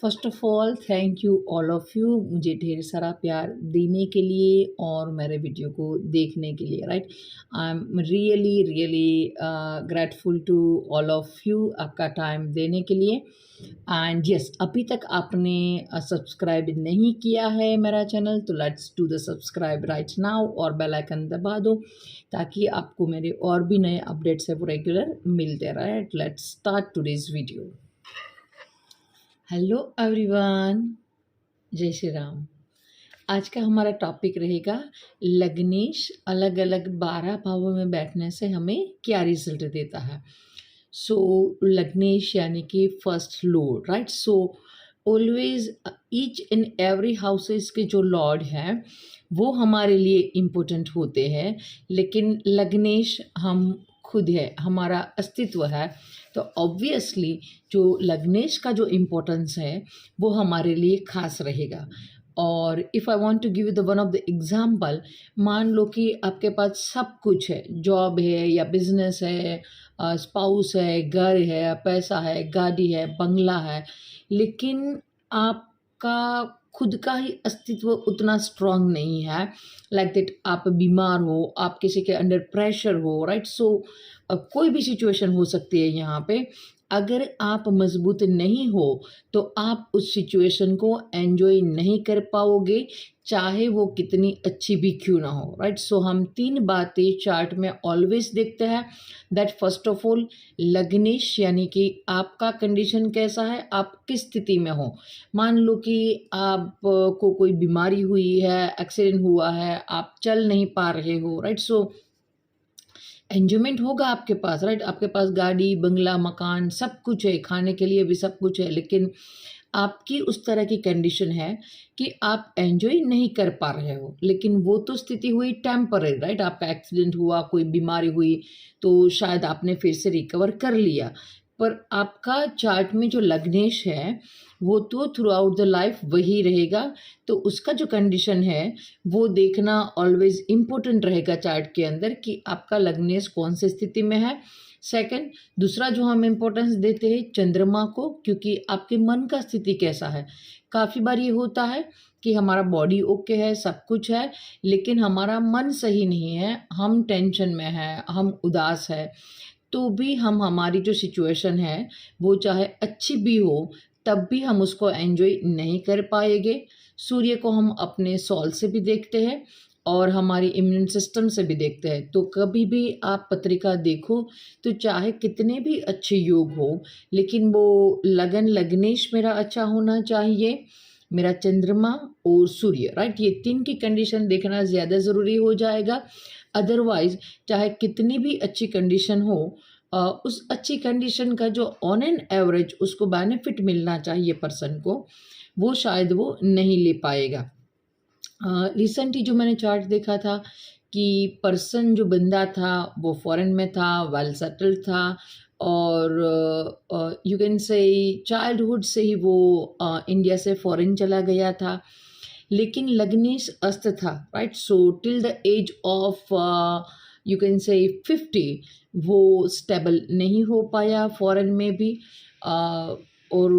First of all thank you all of you मुझे ढेर सारा प्यार देने के लिए और मेरे वीडियो को देखने के लिए, right. I am really grateful to all of you आपका टाइम देने के लिए। एंड यस, अभी तक आपने सब्सक्राइब नहीं किया है मेरा चैनल तो let's do the subscribe right now और बेल आइकन दबा दो ताकि आपको मेरे और भी नए अपडेट्स है वो रेगुलर मिलते रहे। Let's start today's video. Hello everyone, जय श्री राम। आज का हमारा टॉपिक रहेगा लग्नेश अलग अलग 12 भावों में बैठने से हमें क्या रिजल्ट देता है। सो लग्नेश यानी कि first Lord, right. So always each and every houses के जो लॉर्ड हैं वो हमारे लिए इम्पोर्टेंट होते हैं, लेकिन लग्नेश हम खुद है, हमारा अस्तित्व है। तो ऑब्वियसली जो लग्नेश का जो इम्पोर्टेंस है वो हमारे लिए खास रहेगा। और if I want to give you the one of the example, मान लो कि आपके पास सब कुछ है, जॉब है या बिजनेस है, स्पाउस है, घर है, पैसा है, गाड़ी है, बंगला है, लेकिन आपका खुद का ही अस्तित्व उतना स्ट्रांग नहीं है। लाइक दैट आप बीमार हो, आप किसी के अंडर प्रेशर हो, राइट। सो कोई भी सिचुएशन हो सकती है यहाँ पे। अगर आप मजबूत नहीं हो तो आप उस सिचुएशन को एंजॉय नहीं कर पाओगे, चाहे वो कितनी अच्छी भी क्यों ना हो, राइट। सो हम 3 बातें चार्ट में ऑलवेज देखते हैं। दैट फर्स्ट ऑफ ऑल लग्नेश यानी कि आपका कंडीशन कैसा है, आप किस स्थिति में हो। मान लो कि आप को कोई बीमारी हुई है, एक्सीडेंट हुआ है, आप चल नहीं पा रहे हो, राइट। सो एन्जॉयमेंट होगा आपके पास, राइट। आपके पास गाड़ी, बंगला, मकान सब कुछ है, खाने के लिए भी सब कुछ है, लेकिन आपकी उस तरह की कंडीशन है कि आप एन्जॉय नहीं कर पा रहे हो। लेकिन वो तो स्थिति हुई टेम्पररी, राइट। आपका एक्सीडेंट हुआ, कोई बीमारी हुई तो शायद आपने फिर से रिकवर कर लिया, पर आपका चार्ट में जो लग्नेश है वो तो थ्रू आउट द लाइफ वही रहेगा। तो उसका जो कंडीशन है वो देखना ऑलवेज इम्पोर्टेंट रहेगा चार्ट के अंदर कि आपका लग्नेश कौन सी स्थिति में है। सेकंड, दूसरा जो हम इम्पोर्टेंस देते हैं चंद्रमा को, क्योंकि आपके मन का स्थिति कैसा है। काफ़ी बार ये होता है कि हमारा बॉडी ओके है, सब कुछ है, लेकिन हमारा मन सही नहीं है, हम टेंशन में है, हम उदास है, तो भी हम हमारी जो सिचुएशन है वो चाहे अच्छी भी हो तब भी हम उसको एंजॉय नहीं कर पाएंगे। सूर्य को हम अपने सॉल से भी देखते हैं और हमारी इम्यून सिस्टम से भी देखते हैं। तो कभी भी आप पत्रिका देखो तो चाहे कितने भी अच्छे योग हो, लेकिन वो लग्नेश मेरा अच्छा होना चाहिए, मेरा चंद्रमा और सूर्य, राइट। ये 3 की कंडीशन देखना ज़्यादा ज़रूरी हो जाएगा। अदरवाइज चाहे कितनी भी अच्छी कंडीशन हो, उस अच्छी कंडीशन का जो ऑन एन एवरेज उसको बेनिफिट मिलना चाहिए पर्सन को, वो शायद वो नहीं ले पाएगा। रिसेंटली जो मैंने चार्ट देखा था कि पर्सन जो बंदा था वो फॉरेन में था, वेल सेटल्ड था और यू कैन से चाइल्डहुड से ही वो इंडिया से फॉरेन चला गया था, लेकिन लग्नेश अस्त था, right. So till the age of you can say 50 वो स्टेबल नहीं हो पाया फॉरेन में भी। और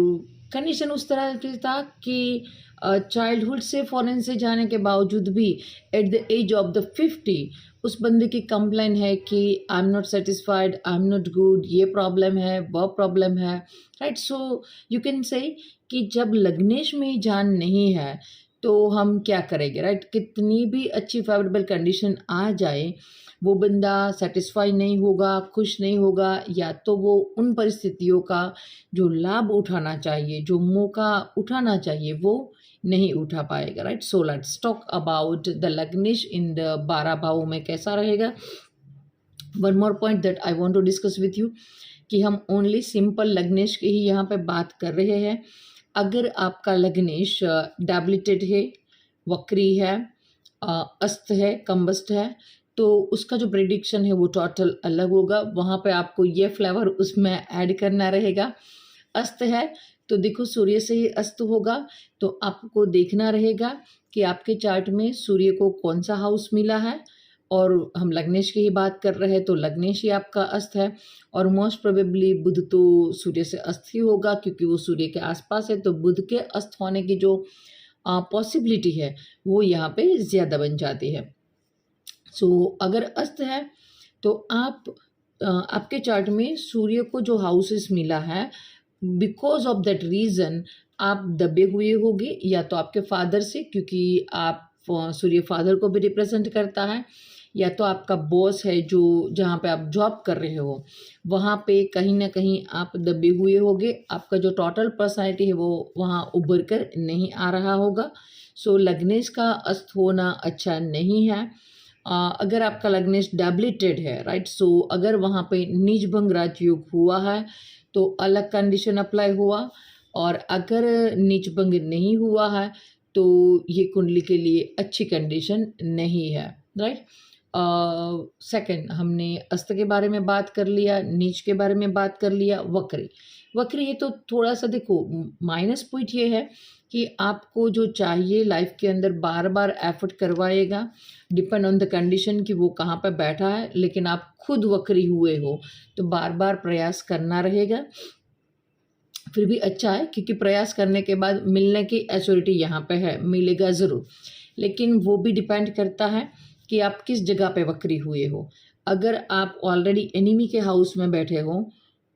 कंडीशन उस तरह की था कि चाइल्डहुड से फॉरेन से जाने के बावजूद भी at the age of the 50 उस बंदे की कंप्लेन है कि I am not satisfied, I am not good, ये प्रॉब्लम है, वह प्रॉब्लम है, राइट। सो यू कैन से कि जब लग्नेश में ही जान नहीं है तो हम क्या करेंगे, राइट। कितनी भी अच्छी फेवरेबल कंडीशन आ जाए वो बंदा सेटिस्फाई नहीं होगा, खुश नहीं होगा, या तो वो उन परिस्थितियों का जो लाभ उठाना चाहिए, जो मौका उठाना चाहिए, वो नहीं उठा पाएगा, right. So let's talk about the लग्नेश इन द 12 भावों में कैसा रहेगा। One more point that I want to discuss with you कि हम ओनली सिंपल लग्नेश की ही यहाँ पे बात कर रहे हैं। अगर आपका लग्नेश डैबिलिटेड है, वक्री है, अस्त है, कंबस्ट है, तो उसका जो प्रेडिक्शन है वो टोटल अलग होगा। वहाँ पे आपको ये फ्लेवर उसमें ऐड करना रहेगा। अस्त है तो देखो सूर्य से ही अस्त होगा, तो आपको देखना रहेगा कि आपके चार्ट में सूर्य को कौन सा हाउस मिला है और हम लग्नेश की ही बात कर रहे हैं तो लग्नेश ही आपका अस्त है। और मोस्ट प्रोबेबली बुध तो सूर्य से अस्त ही होगा क्योंकि वो सूर्य के आसपास है, तो बुध के अस्त होने की जो पॉसिबिलिटी है वो यहाँ पे ज़्यादा बन जाती है। सो अगर अस्त है तो आपके चार्ट में सूर्य को जो हाउसेस मिला है, बिकॉज ऑफ दैट रीज़न आप दबे हुए होगे, या तो आपके फादर से, क्योंकि आप सूर्य फादर को भी रिप्रेजेंट करता है, या तो आपका बॉस है जो जहाँ पे आप जॉब कर रहे हो वहाँ पे कहीं ना कहीं आप दबे हुए होगे, आपका जो टोटल पर्सनैलिटी है वो वहाँ उभर कर नहीं आ रहा होगा। सो लग्नेश का अस्त होना अच्छा नहीं है। अगर आपका लग्नेश डेबिलिटेड है, राइट, सो अगर वहाँ पे नीच भंग राजयोग हुआ है तो अलग कंडीशन अप्लाई हुआ, और अगर नीच भंग नहीं हुआ है तो ये कुंडली के लिए अच्छी कंडीशन नहीं है, राइट। सेकंड, हमने अस्त के बारे में बात कर लिया, नीच के बारे में बात कर लिया। वक्री, वक्री ये तो थोड़ा सा देखो माइनस पॉइंट ये है कि आपको जो चाहिए लाइफ के अंदर बार बार एफर्ट करवाएगा, डिपेंड ऑन द कंडीशन कि वो कहाँ पर बैठा है, लेकिन आप खुद वक्री हुए हो तो बार बार प्रयास करना रहेगा। फिर भी अच्छा है क्योंकि प्रयास करने के बाद मिलने की एश्योरिटी यहाँ पे है, मिलेगा ज़रूर, लेकिन वो भी डिपेंड करता है कि आप किस जगह पे वक्री हुए हो। अगर आप ऑलरेडी एनिमी के हाउस में बैठे हो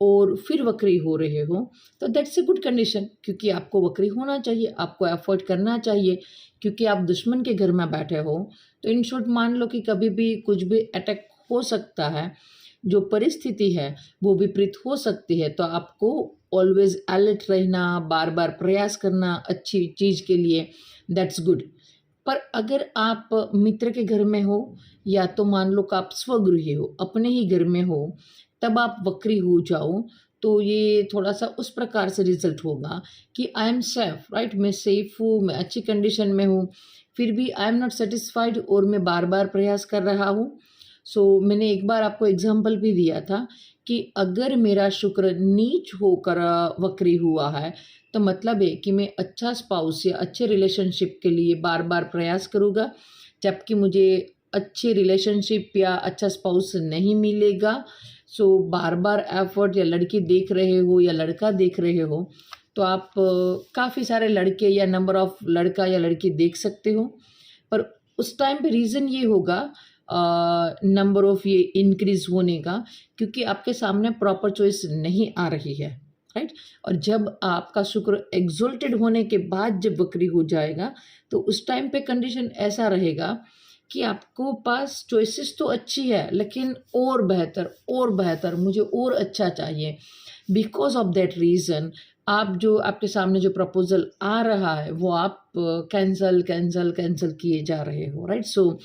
और फिर वक्री हो रहे हो तो दैट्स ए गुड कंडीशन, क्योंकि आपको वक्री होना चाहिए, आपको एफर्ट करना चाहिए, क्योंकि आप दुश्मन के घर में बैठे हो तो इन शॉर्ट मान लो कि कभी भी कुछ भी अटैक हो सकता है, जो परिस्थिति है वो विपरीत हो सकती है, तो आपको ऑलवेज अलर्ट रहना, बार बार प्रयास करना अच्छी चीज़ के लिए, दैट्स गुड। पर अगर आप मित्र के घर में हो या तो मान लो कि आप स्वगृही हो, अपने ही घर में हो, तब आप वक्री हो जाओ तो ये थोड़ा सा उस प्रकार से रिजल्ट होगा कि आई एम सेफ, राइट, मैं सेफ हूँ, मैं अच्छी कंडीशन में हूँ, फिर भी आई एम नॉट सेटिस्फाइड और मैं बार बार प्रयास कर रहा हूँ। सो मैंने एक बार आपको एग्जाम्पल भी दिया था कि अगर मेरा शुक्र नीच होकर वक्री हुआ है तो मतलब है कि मैं अच्छा स्पाउस या अच्छे रिलेशनशिप के लिए बार बार प्रयास करूँगा, जबकि मुझे अच्छे रिलेशनशिप या अच्छा स्पाउस नहीं मिलेगा। सो बार बार एफर्ट, या लड़की देख रहे हो या लड़का देख रहे हो तो आप काफ़ी सारे लड़के या नंबर ऑफ लड़का या लड़की देख सकते हो, पर उस टाइम पे रीज़न ये होगा नंबर ऑफ ये इंक्रीज होने का, क्योंकि आपके सामने प्रॉपर चॉइस नहीं आ रही है, राइट। और जब आपका शुक्र एग्जॉल्टेड होने के बाद जब वक्री हो जाएगा तो उस टाइम पे कंडीशन ऐसा रहेगा कि आपको पास चॉइसेस तो अच्छी है लेकिन और बेहतर मुझे और अच्छा चाहिए। बिकॉज ऑफ दैट रीज़न आप जो आपके सामने जो प्रपोजल आ रहा है वो आप कैंसल किए जा रहे हो, राइट। सो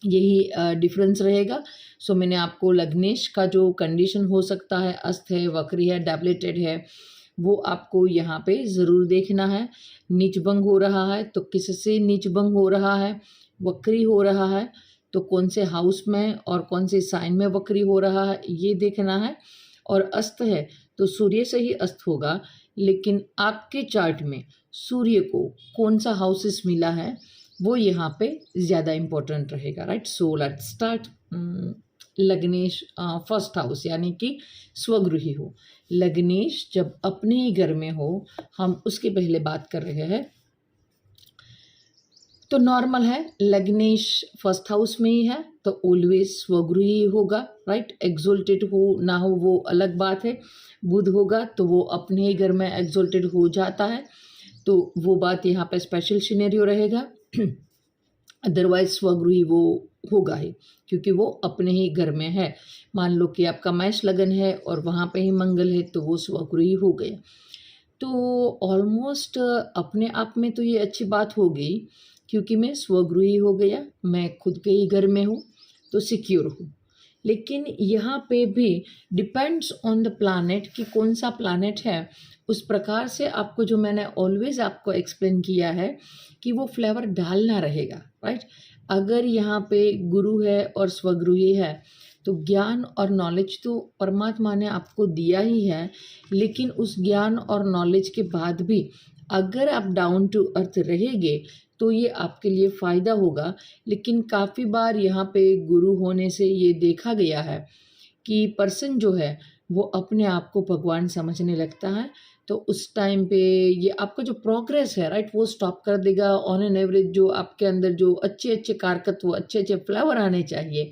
यही डिफरेंस रहेगा। सो मैंने आपको लग्नेश का जो कंडीशन हो सकता है, अस्त है, वक्री है, डेबिलिटेड है, वो आपको यहाँ पे ज़रूर देखना है। नीचभंग हो रहा है तो किससे नीचभंग हो रहा है, वक्री हो रहा है तो कौन से हाउस में और कौन से साइन में वक्री हो रहा है ये देखना है। और अस्त है तो सूर्य से ही अस्त होगा, लेकिन आपके चार्ट में सूर्य को कौन सा हाउसेस मिला है वो यहाँ पे ज़्यादा इम्पोर्टेंट रहेगा, राइट। So let's start. लग्नेश फर्स्ट हाउस यानी कि स्वगृही हो, लग्नेश जब अपने ही घर में हो, हम उसके पहले बात कर रहे हैं तो नॉर्मल है, लग्नेश फर्स्ट हाउस में ही है तो ऑलवेज स्वगृही होगा, राइट। एग्जॉल्टेड हो ना हो वो अलग बात है, बुध होगा तो वो अपने ही घर में एग्जॉल्टेड हो जाता है, तो वो बात यहाँ पे स्पेशल सिनेरियो रहेगा। अदरवाइज स्वगृही वो होगा ही क्योंकि वो अपने ही घर में है। मान लो कि आपका मैच लगन है और वहाँ पे ही मंगल है तो वो स्वगृही हो गया, तो ऑलमोस्ट अपने आप में तो ये अच्छी बात हो गई क्योंकि मैं स्वगृही हो गया, मैं खुद के ही घर में हूँ तो सिक्योर हूँ। लेकिन यहाँ पे भी डिपेंड्स ऑन द प्लानेट कि कौन सा प्लानेट है, उस प्रकार से आपको जो मैंने ऑलवेज आपको एक्सप्लेन किया है कि वो फ्लेवर डालना रहेगा, राइट। अगर यहाँ पे गुरु है और स्वगृही है तो ज्ञान और नॉलेज तो परमात्मा ने आपको दिया ही है, लेकिन उस ज्ञान और नॉलेज के बाद भी अगर आप डाउन टू अर्थ रहेंगे तो ये आपके लिए फ़ायदा होगा। लेकिन काफ़ी बार यहाँ पे गुरु होने से ये देखा गया है कि पर्सन जो है वो अपने आप को भगवान समझने लगता है, तो उस टाइम पे ये आपका जो प्रोग्रेस है राइट वो स्टॉप कर देगा। ऑन एन एवरेज जो आपके अंदर जो अच्छे अच्छे कारकत्व, अच्छे अच्छे फ्लेवर आने चाहिए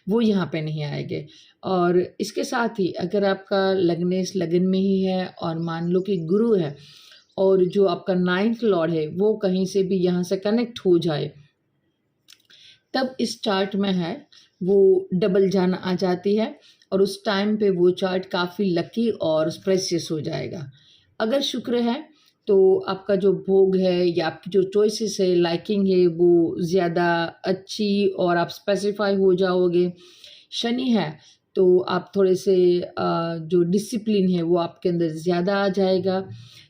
वो यहाँ पे नहीं आएंगे। और इसके साथ ही अगर आपका लग्नेश लगन में ही है और मान लो कि गुरु है और जो आपका नाइन्थ लॉर्ड है वो कहीं से भी यहाँ से कनेक्ट हो जाए, तब इस चार्ट में है वो डबल जान आ जाती है और उस टाइम पे वो चार्ट काफ़ी लकी और स्प्रेशियस हो जाएगा। अगर शुक्र है तो आपका जो भोग है या आपकी जो चॉइसेस है, लाइकिंग है, वो ज़्यादा अच्छी और आप स्पेसिफाई हो जाओगे। शनि है तो आप थोड़े से जो डिसिप्लिन है वो आपके अंदर ज़्यादा आ जाएगा।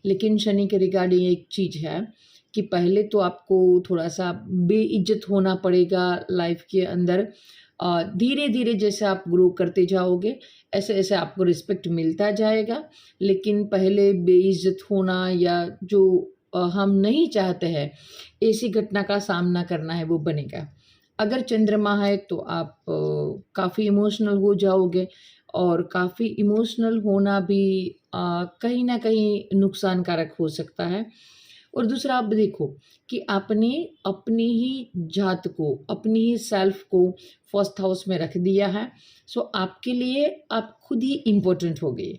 लेकिन शनि के रिगार्डिंग एक चीज़ है कि पहले तो आपको थोड़ा सा बेइज्जत होना पड़ेगा लाइफ के अंदर। धीरे धीरे जैसे आप ग्रो करते जाओगे ऐसे ऐसे आपको रिस्पेक्ट मिलता जाएगा। लेकिन पहले बेइज्जत होना या जो हम नहीं चाहते हैं ऐसी घटना का सामना करना है वो बनेगा। अगर चंद्रमा है तो आप काफ़ी इमोशनल हो जाओगे और काफ़ी इमोशनल होना भी कहीं ना कहीं नुकसानकारक हो सकता है। और दूसरा आप देखो कि आपने अपनी ही जात को, अपनी ही सेल्फ को फर्स्ट हाउस में रख दिया है। सो आपके लिए आप खुद ही इम्पोर्टेंट हो गए,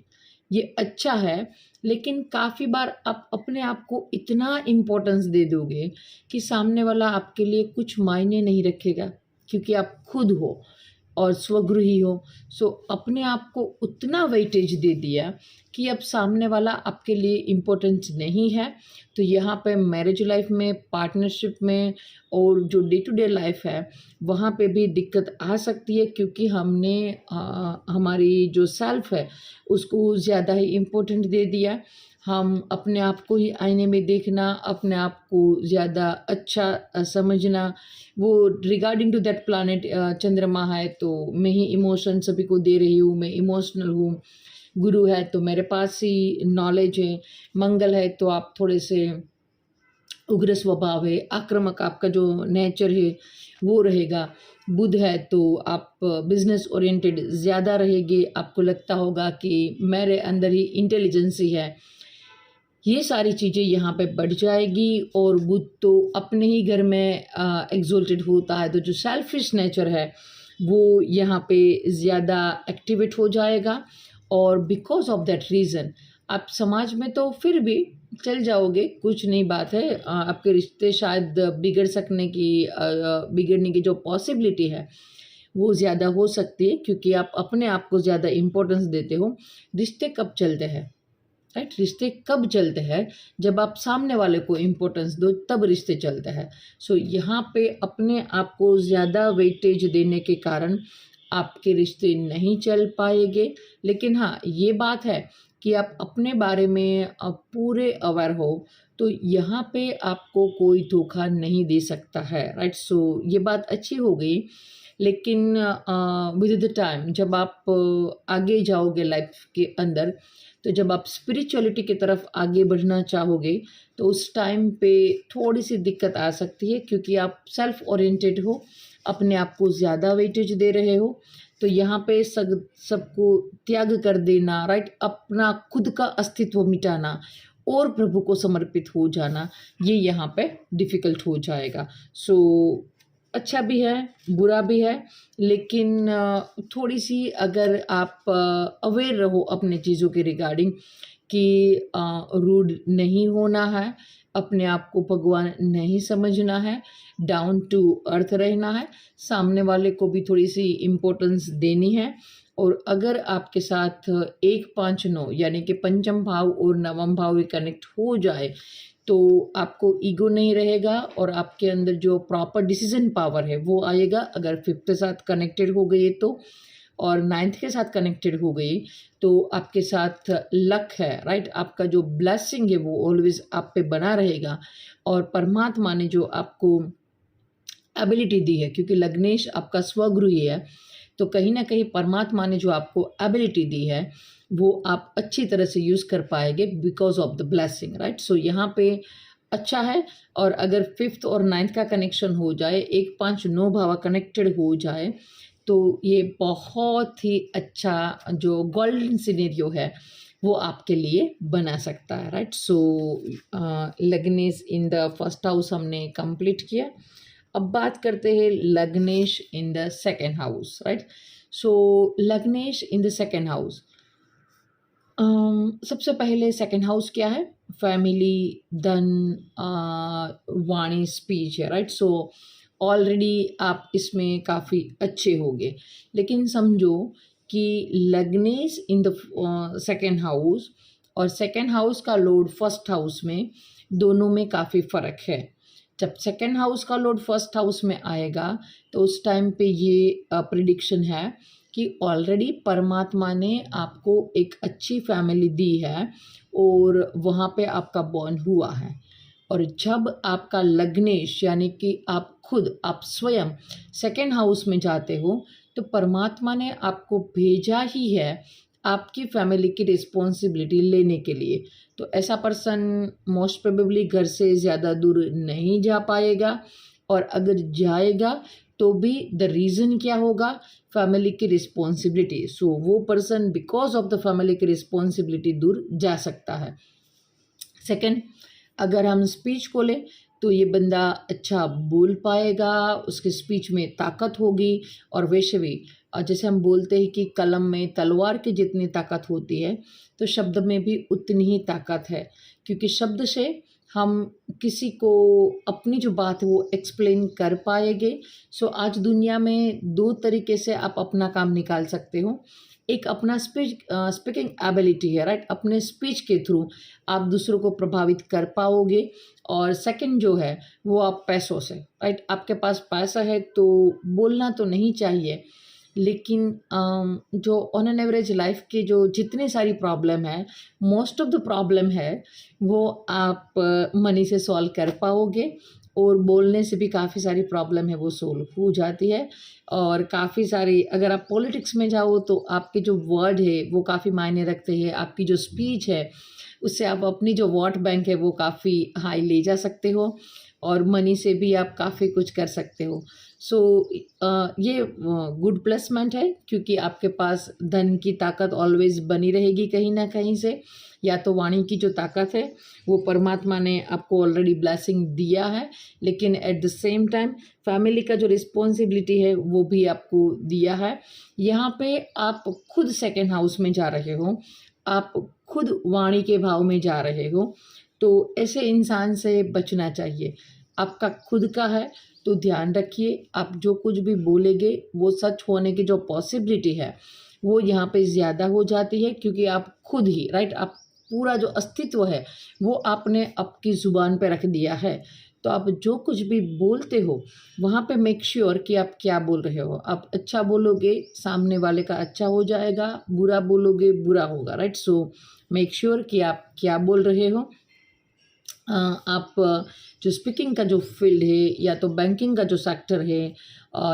ये अच्छा है। लेकिन काफ़ी बार आप अपने आप को इतना इम्पोर्टेंस दे दोगे कि सामने वाला आपके लिए कुछ मायने नहीं रखेगा, क्योंकि आप खुद हो और स्वगृही हो। सो अपने आप को उतना वेटेज दे दिया कि अब सामने वाला आपके लिए इम्पोर्टेंट नहीं है। तो यहाँ पे मैरिज लाइफ में, पार्टनरशिप में और जो डे टू डे लाइफ है वहाँ पे भी दिक्कत आ सकती है, क्योंकि हमने हमारी जो सेल्फ है उसको ज़्यादा ही इम्पोर्टेंट दे दिया। हम अपने आप को ही आईने में देखना, अपने आप को ज़्यादा अच्छा समझना, वो रिगार्डिंग टू दैट प्लानेट चंद्रमा है तो मैं ही इमोशन सभी को दे रही हूँ, मैं इमोशनल हूँ। गुरु है तो मेरे पास ही नॉलेज है। मंगल है तो आप थोड़े से उग्र स्वभाव है, आक्रामक आपका जो नेचर है वो रहेगा। बुध है तो आप बिजनेस ओरिएंटेड ज़्यादा रहेंगे, आपको लगता होगा कि मेरे अंदर ही इंटेलिजेंसी है। ये सारी चीज़ें यहाँ पे बढ़ जाएगी। और बुध तो अपने ही घर में एग्जोल्टेड होता है, तो जो सेल्फिश नेचर है वो यहाँ पे ज़्यादा एक्टिवेट हो जाएगा। और बिकॉज ऑफ दैट रीज़न आप समाज में तो फिर भी चल जाओगे, कुछ नहीं बात है। आपके रिश्ते शायद बिगड़ने की जो पॉसिबिलिटी है वो ज़्यादा हो सकती है, क्योंकि आप अपने आप को ज़्यादा इम्पोर्टेंस देते हो। रिश्ते कब चलते हैं राइट? रिश्ते कब चलते हैं? जब आप सामने वाले को इम्पोर्टेंस दो तब रिश्ते चलते हैं। सो यहाँ पे अपने आप को ज़्यादा वेटेज देने के कारण आपके रिश्ते नहीं चल पाएंगे। लेकिन हाँ, ये बात है कि आप अपने बारे में पूरे अवेयर हो, तो यहाँ पे आपको कोई धोखा नहीं दे सकता है राइट? सो ये बात अच्छी हो गई। लेकिन विद द टाइम जब आप आगे जाओगे लाइफ के अंदर, तो जब आप स्पिरिचुअलिटी की तरफ आगे बढ़ना चाहोगे तो उस टाइम पे थोड़ी सी दिक्कत आ सकती है, क्योंकि आप सेल्फ ओरिएंटेड हो, अपने आप को ज़्यादा वेटेज दे रहे हो। तो यहाँ पे सबको त्याग कर देना राइट, अपना खुद का अस्तित्व मिटाना और प्रभु को समर्पित हो जाना, ये यहाँ पे डिफ़िकल्ट हो जाएगा। सो अच्छा भी है, बुरा भी है। लेकिन थोड़ी सी अगर आप अवेयर रहो अपने चीज़ों के रिगार्डिंग कि रूड नहीं होना है, अपने आप को भगवान नहीं समझना है, डाउन टू अर्थ रहना है, सामने वाले को भी थोड़ी सी इम्पोर्टेंस देनी है। और अगर आपके साथ 1 5 9 यानी कि पंचम भाव और नवम भाव कनेक्ट हो जाए तो आपको ईगो नहीं रहेगा और आपके अंदर जो प्रॉपर डिसीजन पावर है वो आएगा। अगर 5th के साथ कनेक्टेड हो गई तो और 9th के साथ कनेक्टेड हो गई तो आपके साथ लक है राइट, आपका जो ब्लेसिंग है वो ऑलवेज आप पे बना रहेगा। और परमात्मा ने जो आपको एबिलिटी दी है, क्योंकि लग्नेश आपका स्वगृही है, तो कहीं ना कहीं परमात्मा ने जो आपको एबिलिटी दी है वो आप अच्छी तरह से यूज़ कर पाएंगे because of the blessing right. सो यहाँ पे अच्छा है। और अगर 5th और 9th का कनेक्शन हो जाए, 1 5 9 भावा कनेक्टेड हो जाए, तो ये बहुत ही अच्छा जो गोल्डन सिनेरियो है वो आपके लिए बना सकता है, राइट। सो लग्नेश इन द फर्स्ट हाउस हमने कंप्लीट किया। अब बात करते हैं लग्नेश in the second house, right. So लग्नेश इन द सेकेंड हाउस, सबसे पहले सेकेंड हाउस क्या है? फैमिली, धन, वाणी, स्पीच है, राइट। सो ऑलरेडी आप इसमें काफ़ी अच्छे होंगे, लेकिन समझो कि लग्नेश इन द सेकेंड हाउस और सेकेंड हाउस का लॉर्ड फर्स्ट हाउस में, दोनों में काफ़ी फ़र्क है। जब सेकेंड हाउस का लॉर्ड फर्स्ट हाउस में आएगा तो उस टाइम पे ये प्रिडिक्शन है कि ऑलरेडी परमात्मा ने आपको एक अच्छी फैमिली दी है और वहाँ पे आपका बॉर्न हुआ है। और जब आपका लग्नेश यानी कि आप खुद, आप स्वयं सेकेंड हाउस में जाते हो, तो परमात्मा ने आपको भेजा ही है आपकी फैमिली की रिस्पॉन्सिबिलिटी लेने के लिए। तो ऐसा पर्सन मोस्ट प्रोबेबली घर से ज़्यादा दूर नहीं जा पाएगा, और अगर जाएगा तो भी द रीज़न क्या होगा? फैमिली की रिस्पॉन्सिबिलिटी। सो वो person because of the family की रिस्पॉन्सिबिलिटी दूर जा सकता है। सेकंड, अगर हम स्पीच को लें तो ये बंदा अच्छा बोल पाएगा, उसके स्पीच में ताकत होगी। और वैसे भी जैसे हम बोलते हैं कि कलम में तलवार की जितनी ताकत होती है, तो शब्द में भी उतनी ही ताकत है, क्योंकि शब्द से हम किसी को अपनी जो बात है वो एक्सप्लेन कर पाएंगे। सो आज दुनिया में 2 तरीके से आप अपना काम निकाल सकते हो। एक अपना स्पीकिंग एबिलिटी है, राइट। अपने स्पीच के थ्रू आप दूसरों को प्रभावित कर पाओगे। और सेकंड जो है वो आप पैसों से, राइट। आपके पास पैसा है तो बोलना तो नहीं चाहिए, लेकिन जो ऑन एन एवरेज लाइफ के जो जितनी सारी प्रॉब्लम है, मोस्ट ऑफ द प्रॉब्लम है वो आप मनी से सॉल्व कर पाओगे। और बोलने से भी काफ़ी सारी प्रॉब्लम है वो सोल्व हो जाती है। और काफ़ी सारी, अगर आप पॉलिटिक्स में जाओ तो आपके जो वर्ड है वो काफ़ी मायने रखते हैं। आपकी जो स्पीच है उससे आप अपनी जो वोट बैंक है वो काफ़ी हाई ले जा सकते हो, और मनी से भी आप काफ़ी कुछ कर सकते हो। सो ये गुड प्लेसमेंट है, क्योंकि आपके पास धन की ताकत ऑलवेज बनी रहेगी कहीं ना कहीं से। या तो वाणी की जो ताकत है वो परमात्मा ने आपको ऑलरेडी ब्लेसिंग दिया है, लेकिन at the same time family का जो रिस्पॉन्सिबिलिटी है वो भी आपको दिया है। यहाँ पे आप खुद सेकेंड हाउस में जा रहे हो, आप खुद वाणी के भाव में जा रहे हो, तो ऐसे इंसान से बचना चाहिए। आपका खुद का है तो ध्यान रखिए, आप जो कुछ भी बोलेंगे वो सच होने की जो पॉसिबिलिटी है वो यहाँ पे ज़्यादा हो जाती है, क्योंकि आप खुद ही, राइट, आप पूरा जो अस्तित्व है वो आपने आपकी ज़ुबान पे रख दिया है। तो आप जो कुछ भी बोलते हो वहाँ पे मेक श्योर कि आप क्या बोल रहे हो। आप अच्छा बोलोगे, सामने वाले का अच्छा हो जाएगा, बुरा बोलोगे, बुरा होगा, राइट। सो मेक श्योर कि आप क्या बोल रहे हो। आप जो स्पीकिंग का जो फील्ड है, या तो बैंकिंग का जो सेक्टर है,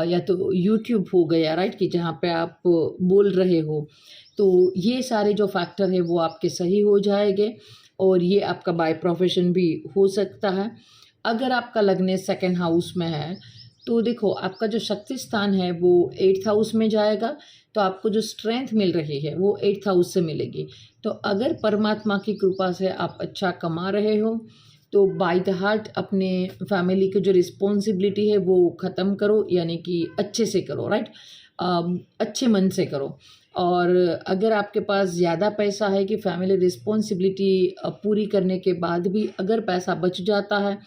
या तो यूट्यूब हो गया, राइट, कि जहाँ पे आप बोल रहे हो, तो ये सारे जो फैक्टर है वो आपके सही हो जाएंगे, और ये आपका बाय प्रोफेशन भी हो सकता है। अगर आपका लग्न सेकेंड हाउस में है तो देखो, आपका जो शक्ति स्थान है वो 8th हाउस में जाएगा, तो आपको जो स्ट्रेंथ मिल रही है वो 8th हाउस से मिलेगी। तो अगर परमात्मा की कृपा से आप अच्छा कमा रहे हो तो बाय द हार्ट अपने फैमिली की जो रिस्पॉन्सिबिलिटी है वो ख़त्म करो, यानी कि अच्छे से करो, राइट। अच्छे मन से करो। और अगर आपके पास ज़्यादा पैसा है कि फैमिली रिस्पॉन्सिबिलिटी पूरी करने के बाद भी अगर पैसा बच जाता है,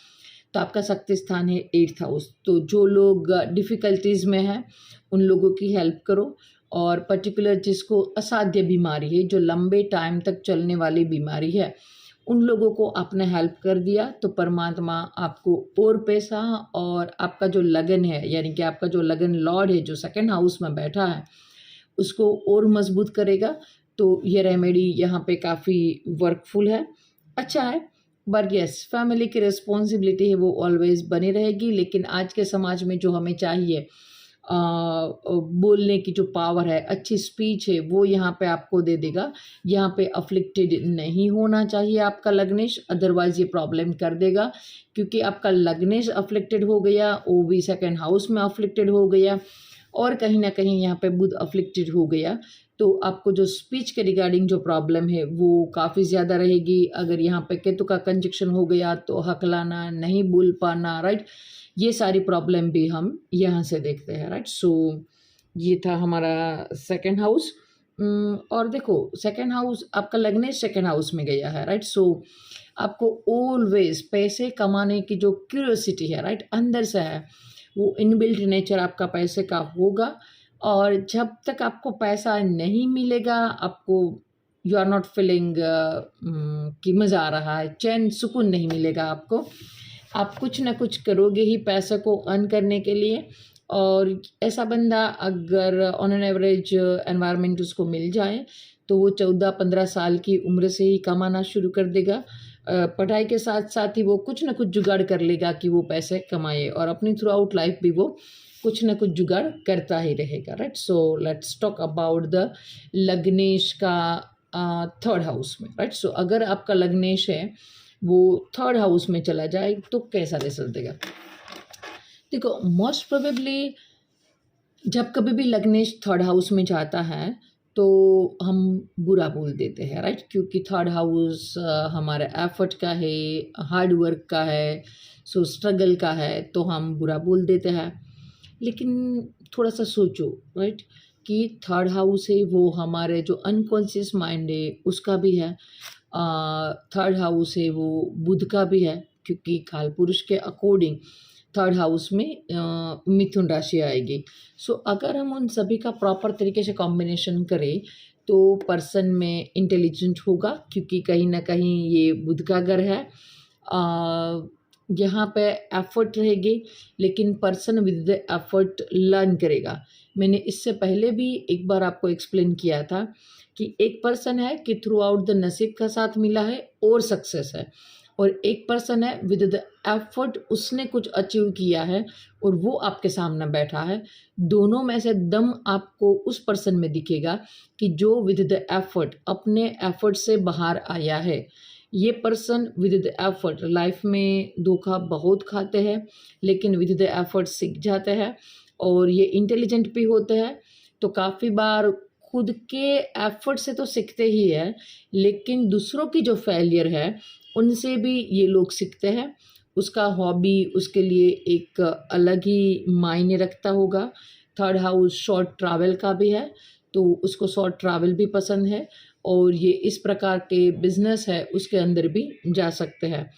तो आपका शक्ति स्थान है 8th हाउस। तो जो लोग डिफ़िकल्टीज़ में हैं उन लोगों की हेल्प करो, और पर्टिकुलर जिसको असाध्य बीमारी है, जो लंबे टाइम तक चलने वाली बीमारी है, उन लोगों को आपने हेल्प कर दिया तो परमात्मा आपको और पैसा, और आपका जो लगन है, यानी कि आपका जो लगन लॉर्ड है जो सेकंड हाउस में बैठा है, उसको और मजबूत करेगा। तो ये रेमेडी यहाँ पे काफ़ी वर्कफुल है, अच्छा है। बट यस, फैमिली की रिस्पॉन्सिबिलिटी है वो ऑलवेज बनी रहेगी, लेकिन आज के समाज में जो हमें चाहिए बोलने की जो पावर है, अच्छी स्पीच है, वो यहाँ पे आपको दे देगा। यहाँ पे अफ्लिक्टेड नहीं होना चाहिए आपका लग्नेश, अदरवाइज ये प्रॉब्लम कर देगा, क्योंकि आपका लग्नेश अफ्लिक्टेड हो गया, वो भी सेकेंड हाउस में अफ्लिक्टेड हो गया, और कहीं ना कहीं यहाँ पे बुध अफ्लिक्टेड हो गया, तो आपको जो स्पीच के रिगार्डिंग जो प्रॉब्लम है वो काफ़ी ज़्यादा रहेगी। अगर यहाँ पे केतु का कंजक्शन हो गया तो हकलाना, नहीं बोल पाना, राइट, ये सारी प्रॉब्लम भी हम यहाँ से देखते हैं, राइट। सो ये था हमारा सेकेंड हाउस। और देखो सेकेंड हाउस आपका लगने सेकेंड हाउस में गया है, राइट। सो आपको ऑलवेज पैसे कमाने की जो क्यूरियोसिटी है, राइट, अंदर से है, वो इनबिल्ट नेचर आपका पैसे का होगा। और जब तक आपको पैसा नहीं मिलेगा, आपको यू आर नॉट फीलिंग कि मज़ा आ रहा है, चैन सुकून नहीं मिलेगा आपको। आप कुछ ना कुछ करोगे ही पैसे को अर्न करने के लिए। और ऐसा बंदा अगर ऑन एन एवरेज एनवायरनमेंट उसको मिल जाए तो वो 14-15 साल की उम्र से ही कमाना शुरू कर देगा। पढ़ाई के साथ साथ ही वो कुछ ना कुछ जुगाड़ कर लेगा कि वो पैसे कमाए, और अपनी थ्रू आउट लाइफ भी वो कुछ ना कुछ जुगाड़ करता ही रहेगा, right. So let's talk about the लग्नेश का थर्ड हाउस में, राइट। सो अगर आपका लग्नेश है वो थर्ड हाउस में चला जाए तो कैसा रिजल्ट देगा। देखो मोस्ट प्रोबेबली जब कभी भी लग्नेश थर्ड हाउस में जाता है तो हम बुरा बोल देते हैं, राइट, क्योंकि थर्ड हाउस हमारे एफर्ट का है, हार्ड वर्क का है, सो स्ट्रगल का है, तो हम बुरा बोल देते हैं। लेकिन थोड़ा सा सोचो, राइट, कि थर्ड हाउस है वो हमारे जो अनकॉन्शियस माइंड है उसका भी है, थर्ड हाउस है वो बुध का भी है, क्योंकि काल पुरुष के अकॉर्डिंग थर्ड हाउस में मिथुन राशि आएगी। सो अगर हम उन सभी का प्रॉपर तरीके से कॉम्बिनेशन करें तो पर्सन में इंटेलिजेंट होगा, क्योंकि कहीं ना कहीं ये बुध का घर है। यहाँ पे एफर्ट रहेगी, लेकिन person with the effort learn करेगा। मैंने इससे पहले भी एक बार आपको एक्सप्लेन किया था कि एक पर्सन है कि थ्रू आउट द नसीब का साथ मिला है और सक्सेस है, और एक पर्सन है विद द एफर्ट उसने कुछ अचीव किया है और वो आपके सामने बैठा है। दोनों में से दम आपको उस पर्सन में दिखेगा कि जो विद द एफर्ट अपने एफर्ट से बाहर आया है। ये person with the effort life में धोखा बहुत खाते हैं, लेकिन विद द एफर्ट सीख जाते हैं, और ये इंटेलिजेंट भी होते हैं। तो काफ़ी बार खुद के एफर्ट से तो सीखते ही है, लेकिन दूसरों की जो फेलियर है उनसे भी ये लोग सीखते हैं। उसका हॉबी उसके लिए एक अलग ही मायने रखता होगा। थर्ड हाउस शॉर्ट ट्रैवल का भी है, तो उसको शॉर्ट ट्रैवल भी पसंद है, और ये इस प्रकार के बिजनेस है उसके अंदर भी जा सकते हैं।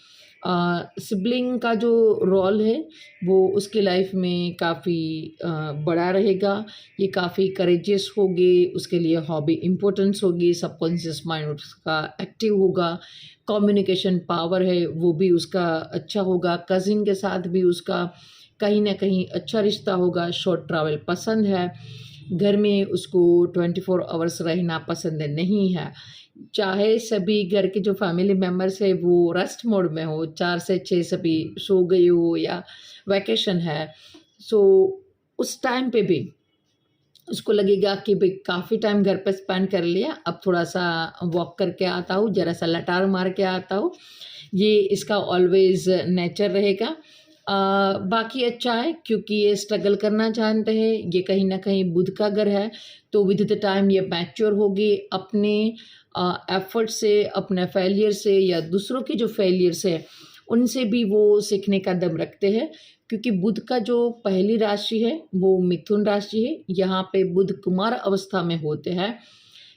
सिबलिंग का जो रोल है वो उसकी लाइफ में काफ़ी बड़ा रहेगा। ये काफ़ी करेजियस होगी, उसके लिए हॉबी इम्पोर्टेंस होगी, सबकॉन्शियस माइंड उसका एक्टिव होगा, कम्युनिकेशन पावर है वो भी उसका अच्छा होगा, कज़िन के साथ भी उसका कहीं ना कहीं अच्छा रिश्ता होगा। शॉर्ट ट्रैवल पसंद है, घर में उसको 24 आवर्स रहना पसंद नहीं है। चाहे सभी घर के जो फैमिली मेम्बर्स है वो रेस्ट मोड में हो, 4 से 6 सभी सो गए हो या वैकेशन है, सो उस टाइम पे भी उसको लगेगा कि भाई काफ़ी टाइम घर पे स्पेंड कर लिया, अब थोड़ा सा वॉक करके आता हूँ, ज़रा सा लटार मार के आता हूँ। ये इसका ऑलवेज नेचर रहेगा। बाकी अच्छा है क्योंकि ये स्ट्रगल करना जानते हैं, ये कहीं ना कहीं बुध का घर है, तो विद द टाइम ये मैच्योर होगी, अपने एफर्ट से, अपने फेलियर से या दूसरों की जो फेलियर्स है उनसे भी वो सीखने का दम रखते हैं। क्योंकि बुध का जो पहली राशि है वो मिथुन राशि है, यहाँ पे बुध कुमार अवस्था में होते हैं,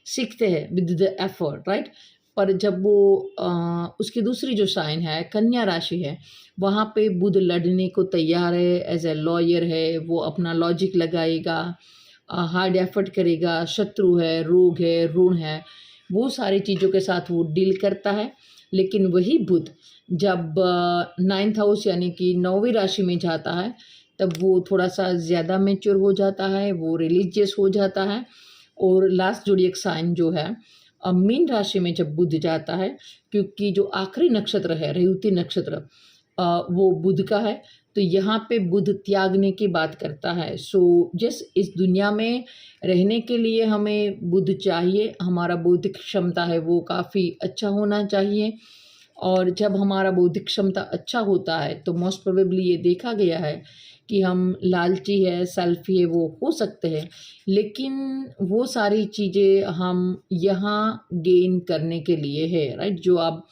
सीखते हैं विद द एफर्ट, राइट। पर जब वो उसकी दूसरी जो साइन है कन्या राशि है, वहाँ पे बुध लड़ने को तैयार है, एज ए लॉयर है, वो अपना लॉजिक लगाएगा, हार्ड एफर्ट करेगा, शत्रु है, रोग है, ऋण है, वो सारी चीज़ों के साथ वो डील करता है। लेकिन वही बुध जब 9th हाउस यानी कि 9वीं राशि में जाता है तब वो थोड़ा सा ज़्यादा मैच्योर हो जाता है, वो रिलीजियस हो जाता है। और लास्ट जोडिएक साइन जो है मीन राशि में जब बुध जाता है, क्योंकि जो आखिरी नक्षत्र है रेवती नक्षत्र, वो बुध का है। तो यहाँ पे बुध त्यागने की बात करता है। सो जिस इस दुनिया में रहने के लिए हमें बुध चाहिए, हमारा बौद्धिक क्षमता है वो काफ़ी अच्छा होना चाहिए। और जब हमारा बौद्धिक क्षमता अच्छा होता है तो मोस्ट प्रोबेबली ये देखा गया है कि हम लालची है, सेल्फी है, वो हो सकते हैं, लेकिन वो सारी चीज़ें हम यहाँ गेन करने के लिए है, राइट। जो आप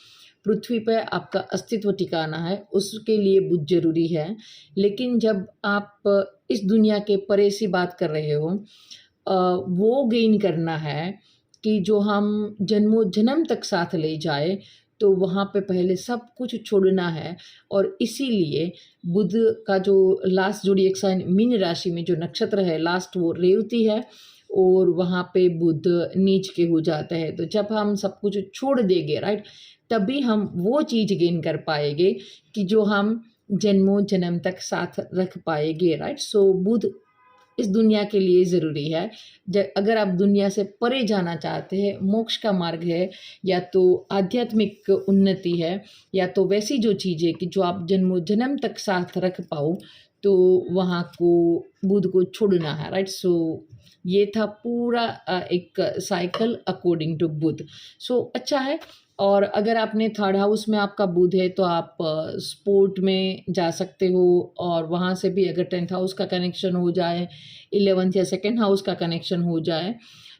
पृथ्वी पर आपका अस्तित्व टिकाना है उसके लिए बुद्ध जरूरी है। लेकिन जब आप इस दुनिया के परे सी बात कर रहे हो, वो गेन करना है कि जो हम जन्मों जन्म तक साथ ले जाए, तो वहाँ पे पहले सब कुछ छोड़ना है। और इसीलिए बुध का जो लास्ट जोडिएक साइन मीन राशि में जो नक्षत्र है लास्ट वो रेवती है, और वहाँ पे बुध नीच के हो जाता है। तो जब हम सब कुछ छोड़ देंगे, राइट, तभी हम वो चीज़ गेन कर पाएंगे कि जो हम जन्मों जन्म तक साथ रख पाएंगे, राइट। सो बुध इस दुनिया के लिए ज़रूरी है। अगर आप दुनिया से परे जाना चाहते हैं, मोक्ष का मार्ग है, या तो आध्यात्मिक उन्नति है, या तो वैसी जो चीज़ें कि जो आप जन्मों जन्म तक साथ रख पाओ, तो वहाँ को बुध को छोड़ना है, राइट। सो ये था पूरा एक साइकिल अकॉर्डिंग टू बुध। सो अच्छा है। और अगर आपने थर्ड हाउस में आपका बुध है तो आप स्पोर्ट में जा सकते हो, और वहाँ से भी अगर 10th हाउस का कनेक्शन हो जाए, 11th या 2nd हाउस का कनेक्शन हो जाए,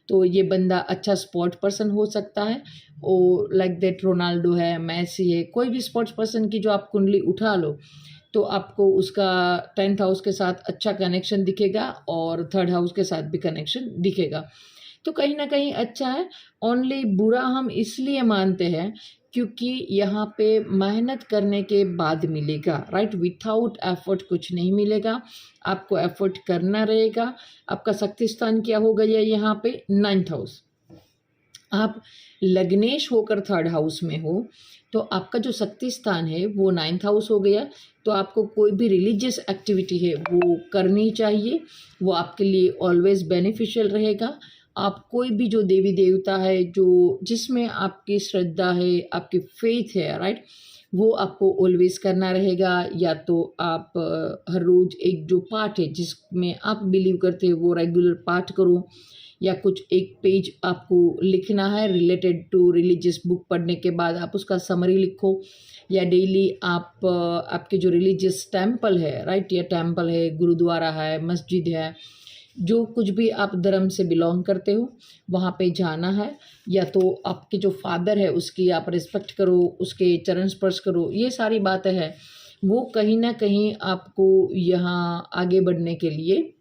तो ये बंदा अच्छा स्पोर्ट पर्सन हो सकता है। और लाइक दैट रोनाल्डो है, मैसी है, कोई भी स्पोर्ट्स पर्सन की जो आप कुंडली उठा लो, तो आपको उसका 10th हाउस के साथ अच्छा कनेक्शन दिखेगा और 3rd हाउस के साथ भी कनेक्शन दिखेगा। तो कहीं ना कहीं अच्छा है। ओनली बुरा हम इसलिए मानते हैं क्योंकि यहाँ पे मेहनत करने के बाद मिलेगा, राइट। विथआउट एफर्ट कुछ नहीं मिलेगा, आपको एफर्ट करना रहेगा। आपका शक्ति स्थान क्या हो गया यहाँ पे? 9th house. आप लग्नेश होकर 3rd हाउस में हो, तो आपका जो शक्ति स्थान है वो 9th हाउस हो गया। तो आपको कोई भी रिलीजियस एक्टिविटी है वो करनी चाहिए, वो आपके लिए ऑलवेज बेनिफिशियल रहेगा। आप कोई भी जो देवी देवता है जो जिसमें आपकी श्रद्धा है, आपकी फेथ है, राइट, वो आपको ऑलवेज करना रहेगा। या तो आप हर रोज़ एक जो पाठ है जिसमें आप बिलीव करते हो वो रेगुलर पाठ करो, या कुछ एक पेज आपको लिखना है रिलेटेड टू रिलीजियस बुक पढ़ने के बाद आप उसका समरी लिखो, या डेली आप आपके जो रिलीजियस टेम्पल है, राइट, या टेम्पल है, गुरुद्वारा है, मस्जिद है, जो कुछ भी आप धर्म से बिलोंग करते हो वहाँ पे जाना है। या तो आपके जो फादर है उसकी आप रिस्पेक्ट करो, उसके चरण स्पर्श करो। ये सारी बातें हैं वो कहीं ना कहीं आपको यहाँ आगे बढ़ने के लिए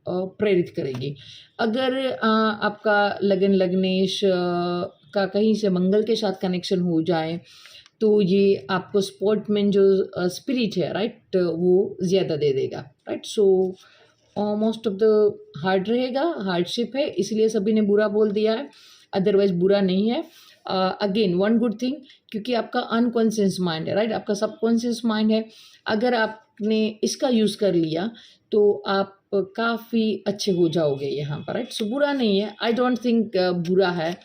प्रेरित करेगी। अगर आपका लगन लग्नेश का कहीं से मंगल के साथ कनेक्शन हो जाए, तो ये आपको स्पोर्टमैन जो स्पिरिट है, राइट, वो ज़्यादा दे देगा, right. So most of the hard रहेगा, हार्डशिप है, इसलिए सभी ने बुरा बोल दिया है, अदरवाइज बुरा नहीं है। अगेन वन गुड थिंग, क्योंकि आपका अनकॉन्शियस माइंड है, राइट, आपका सबकॉन्शियस माइंड है। अगर आपने इसका यूज़ कर लिया तो आप काफ़ी अच्छे हो जाओगे यहाँ पर, राइट। सो बुरा नहीं है, आई डोंट थिंक बुरा है,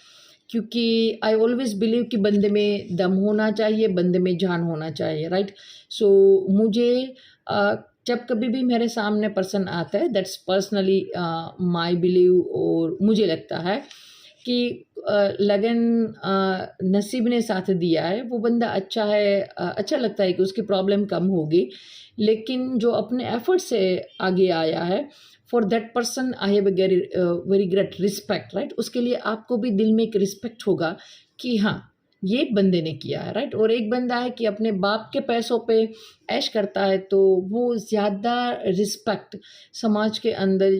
क्योंकि आई ऑलवेज बिलीव कि बंदे में दम होना चाहिए, बंदे में जान होना चाहिए, राइट। सो मुझे जब कभी भी मेरे सामने पर्सन आता है, दैट्स पर्सनली माई बिलीव, और मुझे लगता है कि लगन नसीब ने साथ दिया है, वो बंदा अच्छा है, अच्छा लगता है कि उसकी प्रॉब्लम कम होगी। लेकिन जो अपने एफर्ट से आगे आया है, for that person I have very great respect, right. उसके लिए आपको भी दिल में एक रिस्पेक्ट होगा कि हाँ ये बंदे ने किया है, राइट। और एक बंदा है कि अपने बाप के पैसों पे ऐश करता है, तो वो ज़्यादा रिस्पेक्ट समाज के अंदर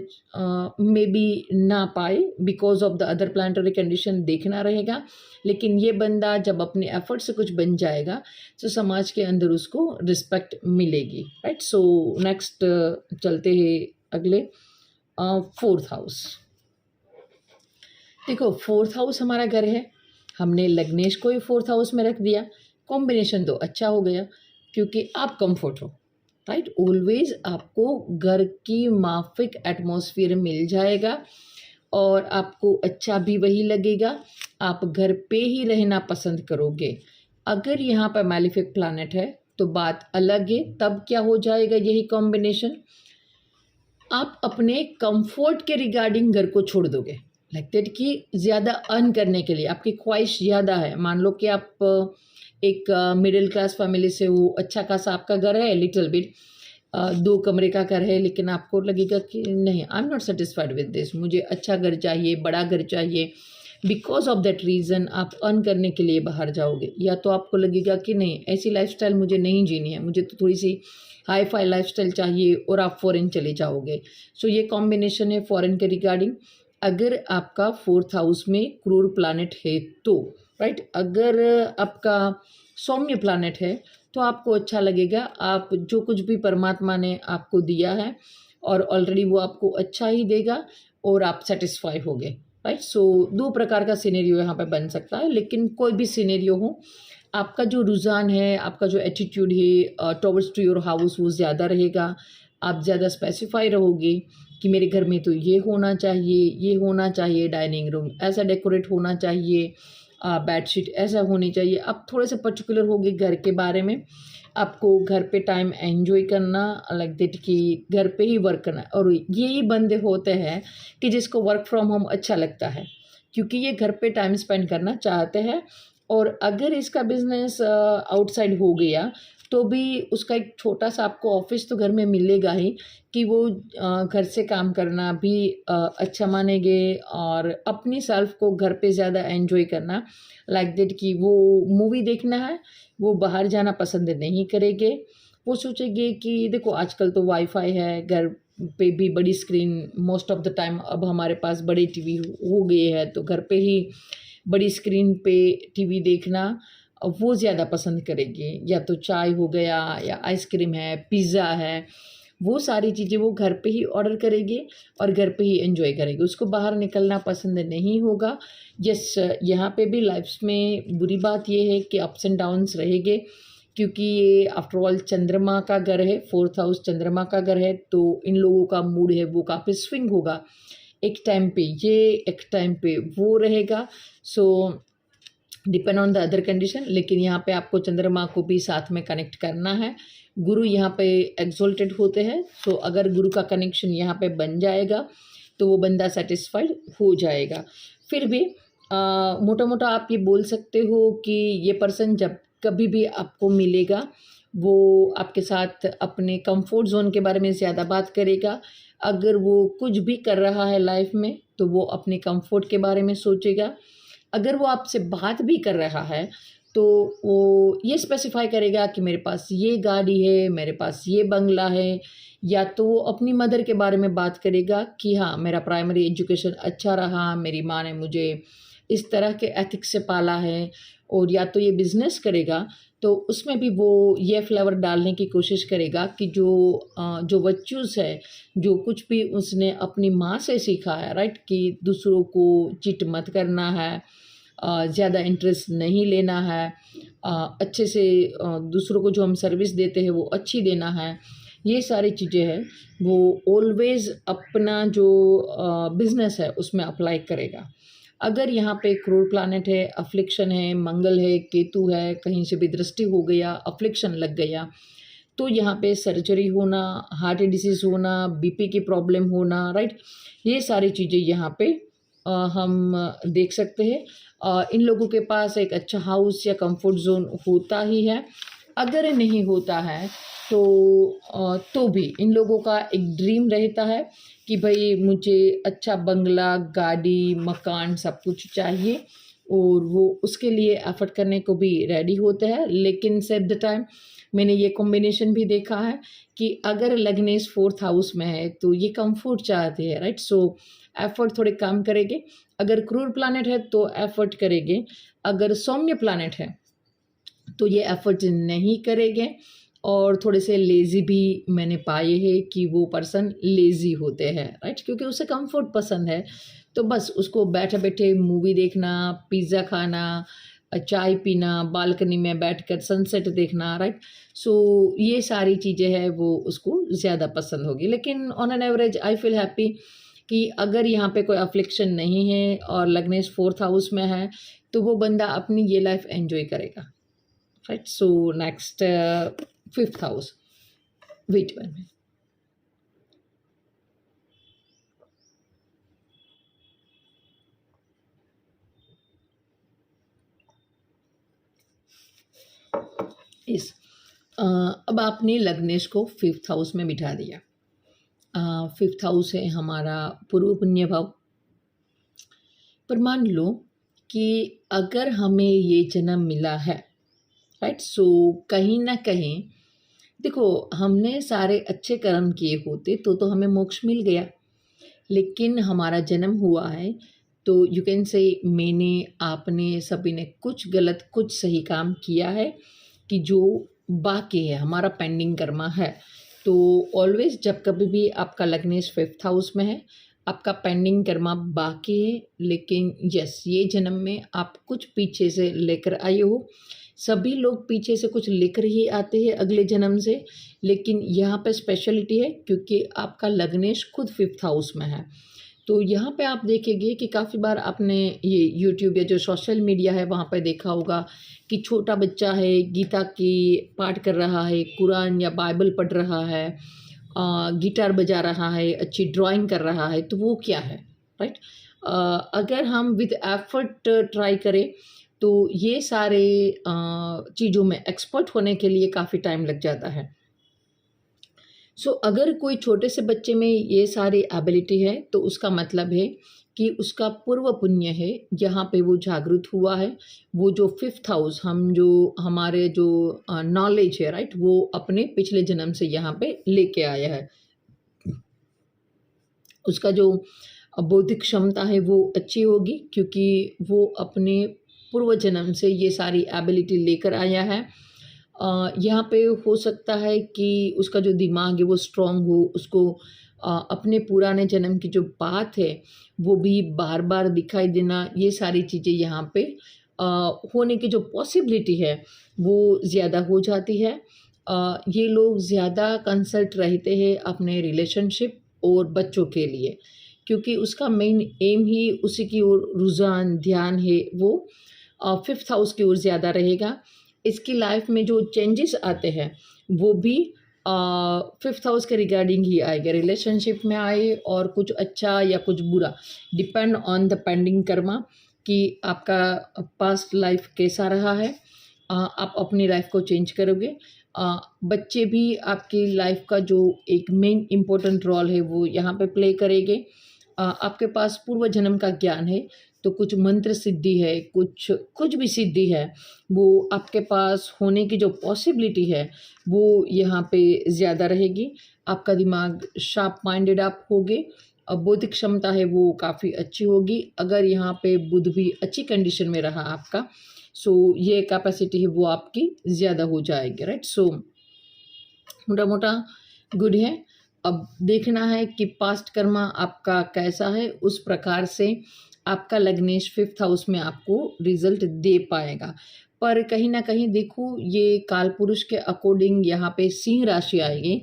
मे बी ना पाए because of the other planetary condition, देखना रहेगा। लेकिन ये बंदा जब अपने एफर्ट से कुछ बन जाएगा तो समाज के अंदर उसको रिस्पेक्ट मिलेगी, राइट। सो नेक्स्ट चलते हैं अगले 4th हाउस। देखो 4th हाउस हमारा घर है, हमने लग्नेश को ही 4th हाउस में रख दिया, कॉम्बिनेशन तो अच्छा हो गया क्योंकि आप कंफर्ट हो, राइट। ऑलवेज आपको घर की माफिक एटमॉस्फेयर मिल जाएगा और आपको अच्छा भी वही लगेगा, आप घर पे ही रहना पसंद करोगे। अगर यहाँ पर मैलिफिक प्लैनेट है तो बात अलग है। तब क्या हो जाएगा, यही कॉम्बिनेशन आप अपने कंफर्ट के रिगार्डिंग घर को छोड़ दोगे, लाइक दैट कि ज़्यादा अर्न करने के लिए आपकी ख्वाहिश ज़्यादा है। मान लो कि आप एक मिडिल क्लास फैमिली से हो, अच्छा खासा आपका घर है, लिटिल बिट 2 कमरे का घर है, लेकिन आपको लगेगा कि नहीं, आई am not satisfied with this, मुझे अच्छा घर चाहिए, बड़ा घर चाहिए। बिकॉज ऑफ दैट रीज़न आप अर्न करने के लिए बाहर जाओगे, या तो आपको लगेगा कि नहीं, ऐसी लाइफस्टाइल मुझे नहीं जीनी है, मुझे तो थोड़ी सी हाई फाई लाइफस्टाइल चाहिए, और आप फॉरेन चले जाओगे। सो ये कॉम्बिनेशन है फॉरेन के रिगार्डिंग। अगर आपका 4th हाउस में क्रूर प्लानट है तो, राइट, अगर आपका सौम्य प्लानट है तो आपको अच्छा लगेगा। आप जो कुछ भी परमात्मा ने आपको दिया है और ऑलरेडी वो आपको अच्छा ही देगा और आप सेटिस्फाई होगे, राइट। सो 2 प्रकार का सिनेरियो यहाँ पे बन सकता है, लेकिन कोई भी सिनेरियो हो, आपका जो रुझान है, आपका जो एटीट्यूड है टुवर्ड्स टू योर हाउस, वो ज़्यादा रहेगा। आप ज़्यादा स्पेसिफाई रहोगे कि मेरे घर में तो ये होना चाहिए, ये होना चाहिए, डाइनिंग रूम ऐसा डेकोरेट होना चाहिए, बेडशीट ऐसा होनी चाहिए। आप थोड़े से पर्टिकुलर होगे घर के बारे में। आपको घर पे टाइम एंजॉय करना, लाइक दैट कि घर पे ही वर्क करना। और यही बंदे होते हैं कि जिसको वर्क फ्रॉम होम अच्छा लगता है, क्योंकि ये घर पे टाइम स्पेंड करना चाहते हैं। और अगर इसका बिजनेस आउटसाइड हो गया तो भी उसका एक छोटा सा आपको ऑफिस तो घर में मिलेगा ही, कि वो घर से काम करना भी अच्छा मानेंगे, और अपनी सेल्फ को घर पे ज़्यादा एंजॉय करना, लाइक दैट कि वो मूवी देखना है, वो बाहर जाना पसंद नहीं करेंगे। वो सोचेंगे कि देखो आजकल तो वाईफाई है, घर पे भी बड़ी screen, most of the time अब हमारे पास बड़े टीवी हो गए हैं, तो घर पे ही बड़ी स्क्रीन पे टीवी देखना वो ज़्यादा पसंद करेंगे। या तो चाय हो गया, या आइसक्रीम है, पिज़्ज़ा है, वो सारी चीज़ें वो घर पे ही ऑर्डर करेंगे और घर पे ही एंजॉय करेंगे, उसको बाहर निकलना पसंद नहीं होगा। यस, यहाँ पे भी लाइफ में बुरी बात ये है कि अप्स एंड डाउन्स रहेंगे, क्योंकि ये आफ्टर ऑल चंद्रमा का घर है, 4th हाउस चंद्रमा का घर है, तो इन लोगों का मूड है वो काफ़ी स्विंग होगा। एक टाइम पे ये, एक टाइम पे वो रहेगा। सो depend on the other condition. लेकिन यहाँ पे आपको चंद्रमा को भी साथ में कनेक्ट करना है। गुरु यहाँ पे एक्सोल्टेड होते हैं, सो अगर गुरु का कनेक्शन यहाँ पे बन जाएगा तो वो बंदा सेटिस्फाइड हो जाएगा। फिर भी मोटा मोटा आप ये बोल सकते हो कि ये पर्सन जब कभी भी आपको मिलेगा, वो आपके साथ अपने कंफर्ट जोन के बारे में ज़्यादा बात करेगा। अगर वो कुछ भी कर रहा है लाइफ में तो वो अपने कंफर्ट के बारे में सोचेगा। अगर वो आपसे बात भी कर रहा है तो वो ये स्पेसिफाई करेगा कि मेरे पास ये गाड़ी है, मेरे पास ये बंगला है। या तो वो अपनी मदर के बारे में बात करेगा कि हाँ, मेरा प्राइमरी एजुकेशन अच्छा रहा, मेरी माँ ने मुझे इस तरह के एथिक्स से पाला है। और या तो ये बिज़नेस करेगा तो उसमें भी वो ये फ्लेवर डालने की कोशिश करेगा कि जो वर्च्यूज़ है, जो कुछ भी उसने अपनी माँ से सीखा है, राइट, कि दूसरों को चीट मत करना है, ज़्यादा इंटरेस्ट नहीं लेना है, अच्छे से दूसरों को जो हम सर्विस देते हैं वो अच्छी देना है। ये सारी चीज़ें हैं वो ऑलवेज़ अपना जो बिज़नेस है उसमें अप्लाई करेगा। अगर यहाँ पे क्रूर प्लानट है, अफ्लिक्शन है, मंगल है, केतु है, कहीं से भी दृष्टि हो गया, अफ्लिक्शन लग गया, तो यहाँ पे सर्जरी होना, हार्ट डिसीज़ होना, बीपी की प्रॉब्लम होना, राइट, ये सारी चीज़ें यहाँ पे हम देख सकते हैं। इन लोगों के पास एक अच्छा हाउस या कंफर्ट जोन होता ही है। अगर नहीं होता है तो भी इन लोगों का एक ड्रीम रहता है कि भाई मुझे अच्छा बंगला, गाड़ी, मकान सब कुछ चाहिए, और वो उसके लिए एफर्ट करने को भी रेडी होते हैं। लेकिन एट द टाइम मैंने ये कॉम्बिनेशन भी देखा है कि अगर लग्नेश 4th हाउस में है तो ये कंफर्ट चाहते हैं, राइट। सो एफर्ट थोड़े कम करेंगे। अगर क्रूर प्लानट है तो एफर्ट करेंगे। अगर सौम्य प्लानट है तो ये एफर्ट नहीं करेंगे। और थोड़े से लेज़ी भी मैंने पाए हैं कि वो पर्सन लेज़ी होते हैं, राइट, क्योंकि उसे कंफर्ट पसंद है, तो बस उसको बैठे बैठे मूवी देखना, पिज़्ज़ा खाना, चाय पीना, बालकनी में बैठकर सनसेट देखना, राइट। सो ये सारी चीज़ें हैं वो उसको ज़्यादा पसंद होगी। लेकिन on an average I feel happy कि अगर यहाँ पे कोई अफ्लिक्शन नहीं है और लग्नेश 4th हाउस में है तो वो बंदा अपनी ये लाइफ एंजॉय करेगा। Right. So next fifth house, wait one. इस अब आपने लग्नेश को फिफ्थ हाउस में बिठा दिया. फिफ्थ हाउस है हमारा पूर्व पुण्य भाव. पर मान लो कि अगर हमें ये जन्म मिला है, राइट, सो कहीं ना कहीं देखो, हमने सारे अच्छे कर्म किए होते तो हमें मोक्ष मिल गया. लेकिन हमारा जन्म हुआ है तो यू कैन से मैंने, आपने, सभी ने कुछ गलत कुछ सही काम किया है कि जो बाकी है, हमारा पेंडिंग कर्मा है. तो ऑलवेज जब कभी भी आपका लग्नेश फिफ्थ हाउस में है, आपका पेंडिंग कर्मा बाकी है. लेकिन यस, ये जन्म में आप कुछ पीछे से लेकर आए हो. सभी लोग पीछे से कुछ लेकर ही आते हैं अगले जन्म से. लेकिन यहाँ पे स्पेशलिटी है क्योंकि आपका लग्नेश खुद फिफ्थ हाउस में है. तो यहाँ पे आप देखेंगे कि काफ़ी बार आपने ये यूट्यूब या जो सोशल मीडिया है वहाँ पे देखा होगा कि छोटा बच्चा है, गीता की पाठ कर रहा है, कुरान या बाइबल पढ़ रहा है, गिटार बजा रहा है, अच्छी ड्राइंग कर रहा है. तो वो क्या है, राइट? अगर हम विद एफर्ट ट्राई करें तो ये सारे चीज़ों में एक्सपर्ट होने के लिए काफ़ी टाइम लग जाता है. सो अगर कोई छोटे से बच्चे में ये सारी एबिलिटी है तो उसका मतलब है कि उसका पूर्व पुण्य है, यहाँ पे वो जागृत हुआ है. वो जो फिफ्थ हाउस, हम जो हमारे जो नॉलेज है, राइट, वो अपने पिछले जन्म से यहाँ पे लेके आया है. उसका जो बौद्धिक क्षमता है वो अच्छी होगी क्योंकि वो अपने पूर्व जन्म से ये सारी एबिलिटी लेकर आया है. यहाँ पे हो सकता है कि उसका जो दिमाग है वो स्ट्रॉन्ग हो, उसको अपने पुराने जन्म की जो बात है वो भी बार बार दिखाई देना, ये सारी चीज़ें यहाँ पे होने की जो पॉसिबिलिटी है वो ज़्यादा हो जाती है. ये लोग ज़्यादा कंसल्ट रहते हैं अपने रिलेशनशिप और बच्चों के लिए क्योंकि उसका मेन एम ही उसी की ओर रुझान ध्यान है, वो फिफ्थ हाउस की ओर ज़्यादा रहेगा. इसकी लाइफ में जो चेंजेस आते हैं वो भी फिफ्थ हाउस के रिगार्डिंग ही आएगा. रिलेशनशिप में आए और कुछ अच्छा या कुछ बुरा, depend on the pending Karma कि आपका पास्ट लाइफ कैसा रहा है. आप अपनी लाइफ को चेंज करोगे. बच्चे भी आपकी लाइफ का जो एक मेन इम्पोर्टेंट रोल है वो यहाँ पे प्ले करेंगे. आपके पास पूर्व जन्म का ज्ञान है तो कुछ मंत्र सिद्धि है, कुछ भी सिद्धि है, वो आपके पास होने की जो पॉसिबिलिटी है वो यहाँ पे ज़्यादा रहेगी. आपका दिमाग शार्प माइंडेड आप होगे. बौद्धिक क्षमता है वो काफ़ी अच्छी होगी अगर यहाँ पे बुध भी अच्छी कंडीशन में रहा आपका. सो ये कैपेसिटी है वो आपकी ज़्यादा हो जाएगी, राइट. सो मोटा मोटा गुड है. अब देखना है कि पास्ट कर्मा आपका कैसा है, उस प्रकार से आपका लग्नेश फिफ्थ हाउस में आपको रिजल्ट दे पाएगा. पर कहीं ना कहीं देखो, ये काल पुरुष के अकॉर्डिंग यहाँ पे सिंह राशि आएगी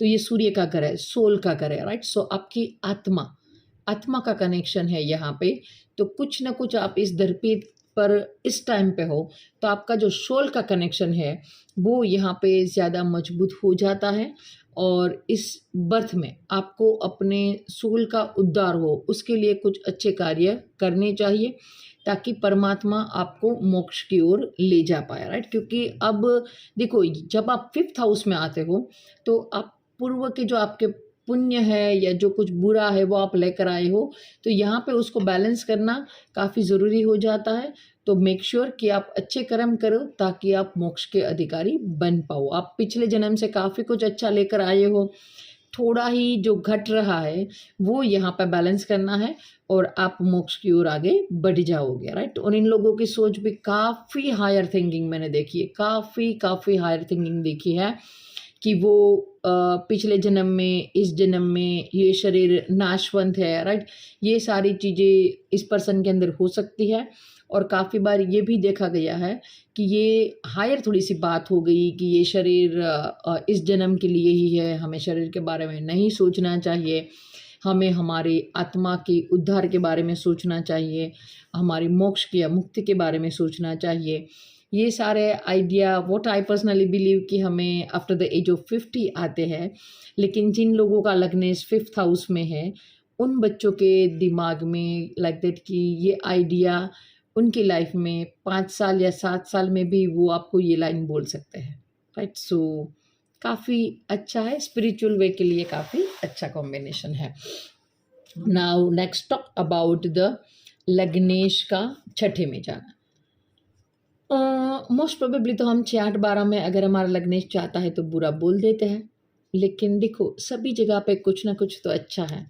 तो ये सूर्य का घर है, सोल का घर है, राइट. सो आपकी आत्मा का कनेक्शन है यहाँ पे. तो कुछ ना कुछ आप इस धरती पर इस टाइम पे हो तो आपका जो सोल का कनेक्शन है वो यहाँ पे ज़्यादा मजबूत हो जाता है. और इस बर्थ में आपको अपने सोल का उद्धार हो, उसके लिए कुछ अच्छे कार्य करने चाहिए ताकि परमात्मा आपको मोक्ष की ओर ले जा पाए, राइट. क्योंकि अब देखो, जब आप फिफ्थ हाउस में आते हो तो आप पूर्व के जो आपके पुण्य है या जो कुछ बुरा है वो आप लेकर आए हो, तो यहाँ पे उसको बैलेंस करना काफ़ी ज़रूरी हो जाता है. तो मेक श्योर कि आप अच्छे कर्म करो ताकि आप मोक्ष के अधिकारी बन पाओ. आप पिछले जन्म से काफ़ी कुछ अच्छा लेकर आए हो, थोड़ा ही जो घट रहा है वो यहाँ पर बैलेंस करना है और आप मोक्ष की ओर आगे बढ़ जाओगे, राइट. और इन लोगों की सोच भी काफ़ी हायर थिंकिंग मैंने देखी है, काफ़ी हायर थिंकिंग देखी है कि वो पिछले जन्म में, इस जन्म में ये शरीर नाशवंत है, राइट. ये सारी चीज़ें इस पर्सन के अंदर हो सकती है. और काफ़ी बार ये भी देखा गया है कि ये हायर थोड़ी सी बात हो गई कि ये शरीर इस जन्म के लिए ही है, हमें शरीर के बारे में नहीं सोचना चाहिए, हमें हमारी आत्मा के उद्धार के बारे में सोचना चाहिए, हमारी मोक्ष की या मुक्ति के बारे में सोचना चाहिए. ये सारे idea what I personally believe कि हमें आफ्टर द एज ऑफ 50 आते हैं। लेकिन जिन लोगों का लग्नेश 5th हाउस में है, उन बच्चों के दिमाग में लाइक दैट कि ये आइडिया उनकी लाइफ में 5 साल या 7 साल में भी वो आपको ये लाइन बोल सकते हैं, राइट। सो काफ़ी अच्छा है, स्पिरिचुअल वे के लिए काफ़ी अच्छा कॉम्बिनेशन है। Now next talk about the लग्नेश का छठे में जाना। मोस्ट प्रोबेबली तो हम 6-8-12 में अगर हमारा लग्नेश चाहता है तो बुरा बोल देते हैं, लेकिन देखो सभी जगह पे कुछ ना कुछ तो अच्छा है।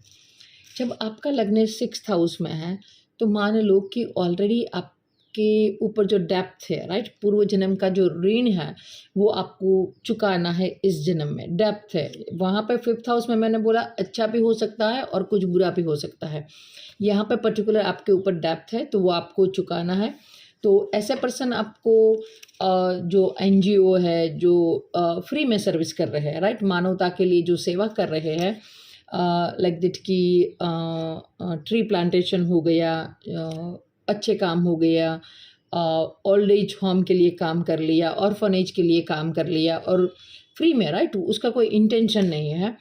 जब आपका लग्नेश 6th हाउस में है तो मान लो कि ऑलरेडी आपके ऊपर जो डेप्थ है, राइट, पूर्व जन्म का जो ऋण है वो आपको चुकाना है इस जन्म में, डेप्थ है वहाँ पे 5th हाउस में। मैंने बोला अच्छा भी हो सकता है और कुछ बुरा भी हो सकता है। यहाँ पे पर्टिकुलर आपके ऊपर डेप्थ है तो वो आपको चुकाना है। तो ऐसे पर्सन आपको जो एनजीओ है, जो फ्री में सर्विस कर रहे हैं, राइट, मानवता के लिए जो सेवा कर रहे हैं, लाइक दैट कि ट्री प्लांटेशन हो गया, अच्छे काम हो गया, ओल्ड एज होम के लिए काम कर लिया, ऑर्फनेज के लिए काम कर लिया और फ्री में, राइट, उसका कोई इंटेंशन नहीं है।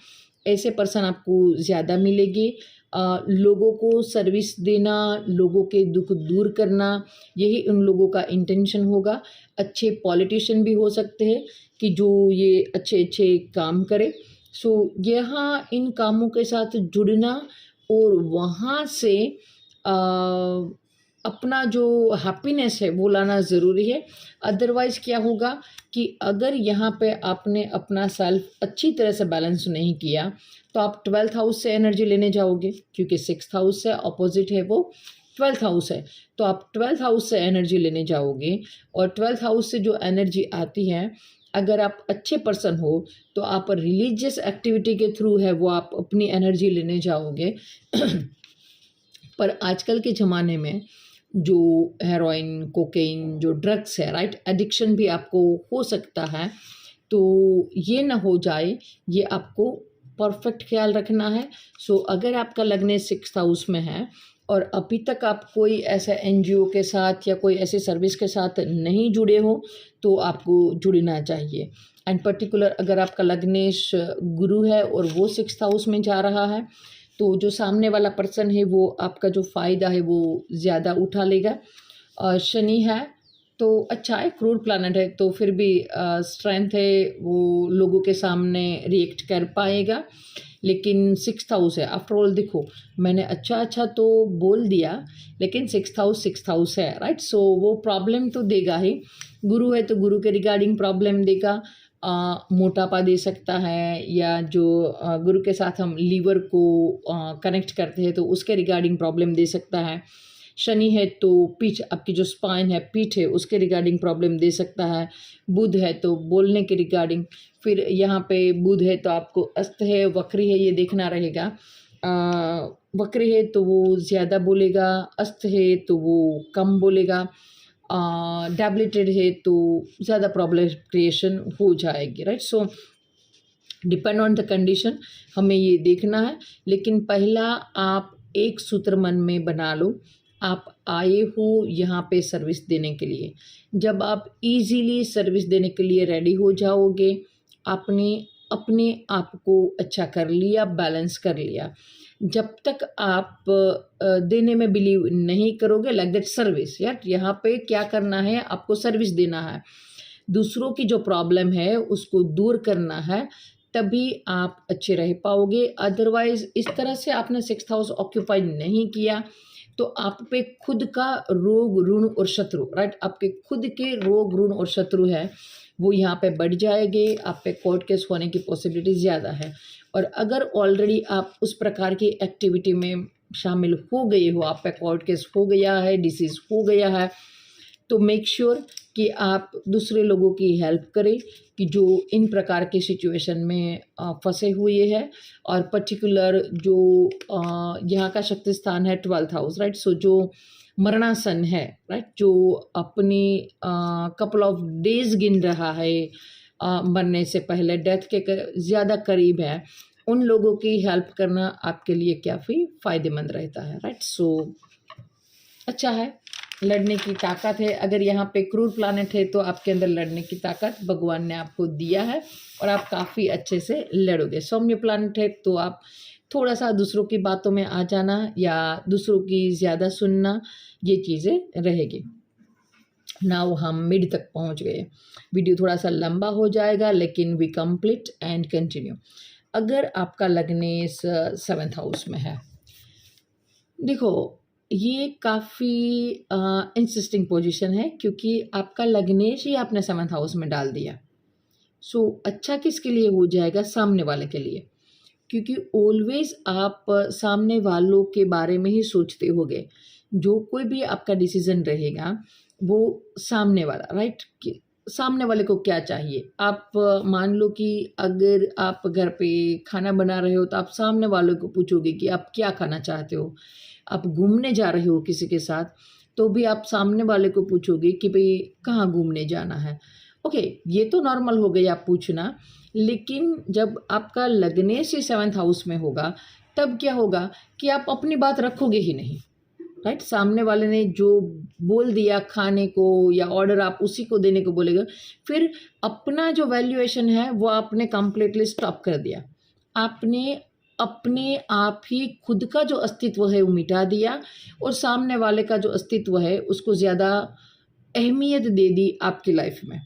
ऐसे पर्सन आपको ज़्यादा मिलेगी। लोगों को सर्विस देना, लोगों के दुख दूर करना, यही उन लोगों का इंटेंशन होगा। अच्छे पॉलिटिशियन भी हो सकते हैं कि जो ये अच्छे अच्छे काम करे। सो यहाँ इन कामों के साथ जुड़ना और वहाँ से अपना जो हैप्पीनेस है वो लाना ज़रूरी है। अदरवाइज़ क्या होगा कि अगर यहाँ पे आपने अपना सेल्फ अच्छी तरह से बैलेंस नहीं किया तो आप 12th हाउस से एनर्जी लेने जाओगे, क्योंकि 6th हाउस से अपोजिट है वो 12th हाउस है। तो आप 12th हाउस से एनर्जी लेने जाओगे और 12th हाउस से जो एनर्जी आती है, अगर आप अच्छे पर्सन हो तो आप रिलीजियस एक्टिविटी के थ्रू है वो आप अपनी एनर्जी लेने जाओगे। पर आजकल के ज़माने में जो हेरोइन, कोकेन, जो ड्रग्स है, राइट, एडिक्शन भी आपको हो सकता है। तो ये ना हो जाए, ये आपको परफेक्ट ख्याल रखना है। सो अगर आपका लग्नेश 6th हाउस में है और अभी तक आप कोई ऐसा एनजीओ के साथ या कोई ऐसी सर्विस के साथ नहीं जुड़े हो तो आपको जुड़ना चाहिए। एंड पर्टिकुलर अगर आपका लग्नेश गुरु है और वो 6th हाउस में जा रहा है तो जो सामने वाला पर्सन है वो आपका जो फ़ायदा है वो ज़्यादा उठा लेगा। शनि है तो अच्छा है, क्रूर प्लैनेट है तो फिर भी स्ट्रेंथ है, वो लोगों के सामने रिएक्ट कर पाएगा। लेकिन 6th हाउस है, आफ्टर ऑल देखो मैंने अच्छा अच्छा तो बोल दिया, लेकिन 6th हाउस है, राइट। सो वो प्रॉब्लम तो देगा ही। गुरु है तो गुरु के रिगार्डिंग प्रॉब्लम देगा, मोटापा दे सकता है, या जो गुरु के साथ हम लीवर को कनेक्ट करते हैं तो उसके रिगार्डिंग प्रॉब्लम दे सकता है। शनि है तो पीठ, आपकी जो स्पाइन है, पीठ है, उसके रिगार्डिंग प्रॉब्लम दे सकता है। बुध है तो बोलने के रिगार्डिंग, फिर यहाँ पे बुध है तो आपको अस्त है, वक्री है, ये देखना रहेगा। वक्री है तो वो ज़्यादा बोलेगा, अस्त है तो वो कम बोलेगा, डैबलेटेड है तो ज़्यादा प्रॉब्लम क्रिएशन हो जाएगी, right. So depend on the condition हमें ये देखना है। लेकिन पहला आप एक सूत्र मन में बना लो, आप आए हो यहाँ पे सर्विस देने के लिए। जब आप इजीली सर्विस देने के लिए रेडी हो जाओगे, आपने अपने आप को अच्छा कर लिया, बैलेंस कर लिया। जब तक आप देने में बिलीव नहीं करोगे, लाइक दैट सर्विस, यार यहाँ पे क्या करना है, आपको सर्विस देना है, दूसरों की जो प्रॉब्लम है उसको दूर करना है, तभी आप अच्छे रह पाओगे। अदरवाइज इस तरह से आपने 6th हाउस ऑक्यूपाई नहीं किया तो आप पे खुद का रोग, ऋण और शत्रु, राइट, आपके खुद के रोग, ऋण और शत्रु है वो यहाँ पे बढ़ जाएंगे। आप पे कोर्ट केस होने की पॉसिबिलिटी ज़्यादा है। और अगर ऑलरेडी आप उस प्रकार की एक्टिविटी में शामिल हो गए हो, आप पे कोर्ट केस हो गया है, डिसीज़ हो गया है, तो मेक श्योर कि आप दूसरे लोगों की हेल्प करें कि जो इन प्रकार के सिचुएशन में फंसे हुए हैं। और पर्टिकुलर जो यहाँ का शक्ति स्थान है 12th हाउस, राइट। सो जो मरणासन है, राइट, जो अपनी कपल ऑफ डेज गिन रहा है मरने से पहले, डेथ के ज़्यादा करीब है, उन लोगों की हेल्प करना आपके लिए काफ़ी फ़ायदेमंद रहता है, राइट। सो अच्छा है। लड़ने की ताकत है। अगर यहाँ पे क्रूर प्लानट है तो आपके अंदर लड़ने की ताकत भगवान ने आपको दिया है और आप काफ़ी अच्छे से लड़ोगे। सौम्य प्लानट है तो आप थोड़ा सा दूसरों की बातों में आ जाना या दूसरों की ज़्यादा सुनना, ये चीज़ें रहेगी। नाउ हम मिड तक पहुँच गए। वीडियो थोड़ा सा लंबा हो जाएगा लेकिन वी कंप्लीट एंड कंटिन्यू। अगर आपका लग्नेश 7th हाउस में है, देखो ये काफ़ी इंटरेस्टिंग पोजीशन है क्योंकि आपका लग्नेश ही आपने 7th हाउस में डाल दिया। सो अच्छा किसके लिए हो जाएगा? सामने वाले के लिए, क्योंकि ऑलवेज आप सामने वालों के बारे में ही सोचते होगे। जो कोई भी आपका डिसीजन रहेगा वो सामने वाला, राइट, कि सामने वाले को क्या चाहिए। आप मान लो कि अगर आप घर पे खाना बना रहे हो तो आप सामने वालों को पूछोगे कि आप क्या खाना चाहते हो। आप घूमने जा रहे हो किसी के साथ तो भी आप सामने वाले को पूछोगे कि भाई कहाँ घूमने जाना है। ओके, ये तो नॉर्मल हो गया पूछना, लेकिन जब आपका लग्नेश 7th हाउस में होगा तब क्या होगा कि आप अपनी बात रखोगे ही नहीं, राइट। सामने वाले ने जो बोल दिया खाने को या ऑर्डर आप उसी को देने को बोलेगा, फिर अपना जो वैल्यूएशन है वो आपने कंप्लीटली स्टॉप कर दिया। आपने अपने आप ही खुद का जो अस्तित्व है वो मिटा दिया और सामने वाले का जो अस्तित्व है उसको ज़्यादा अहमियत दे दी आपकी लाइफ में।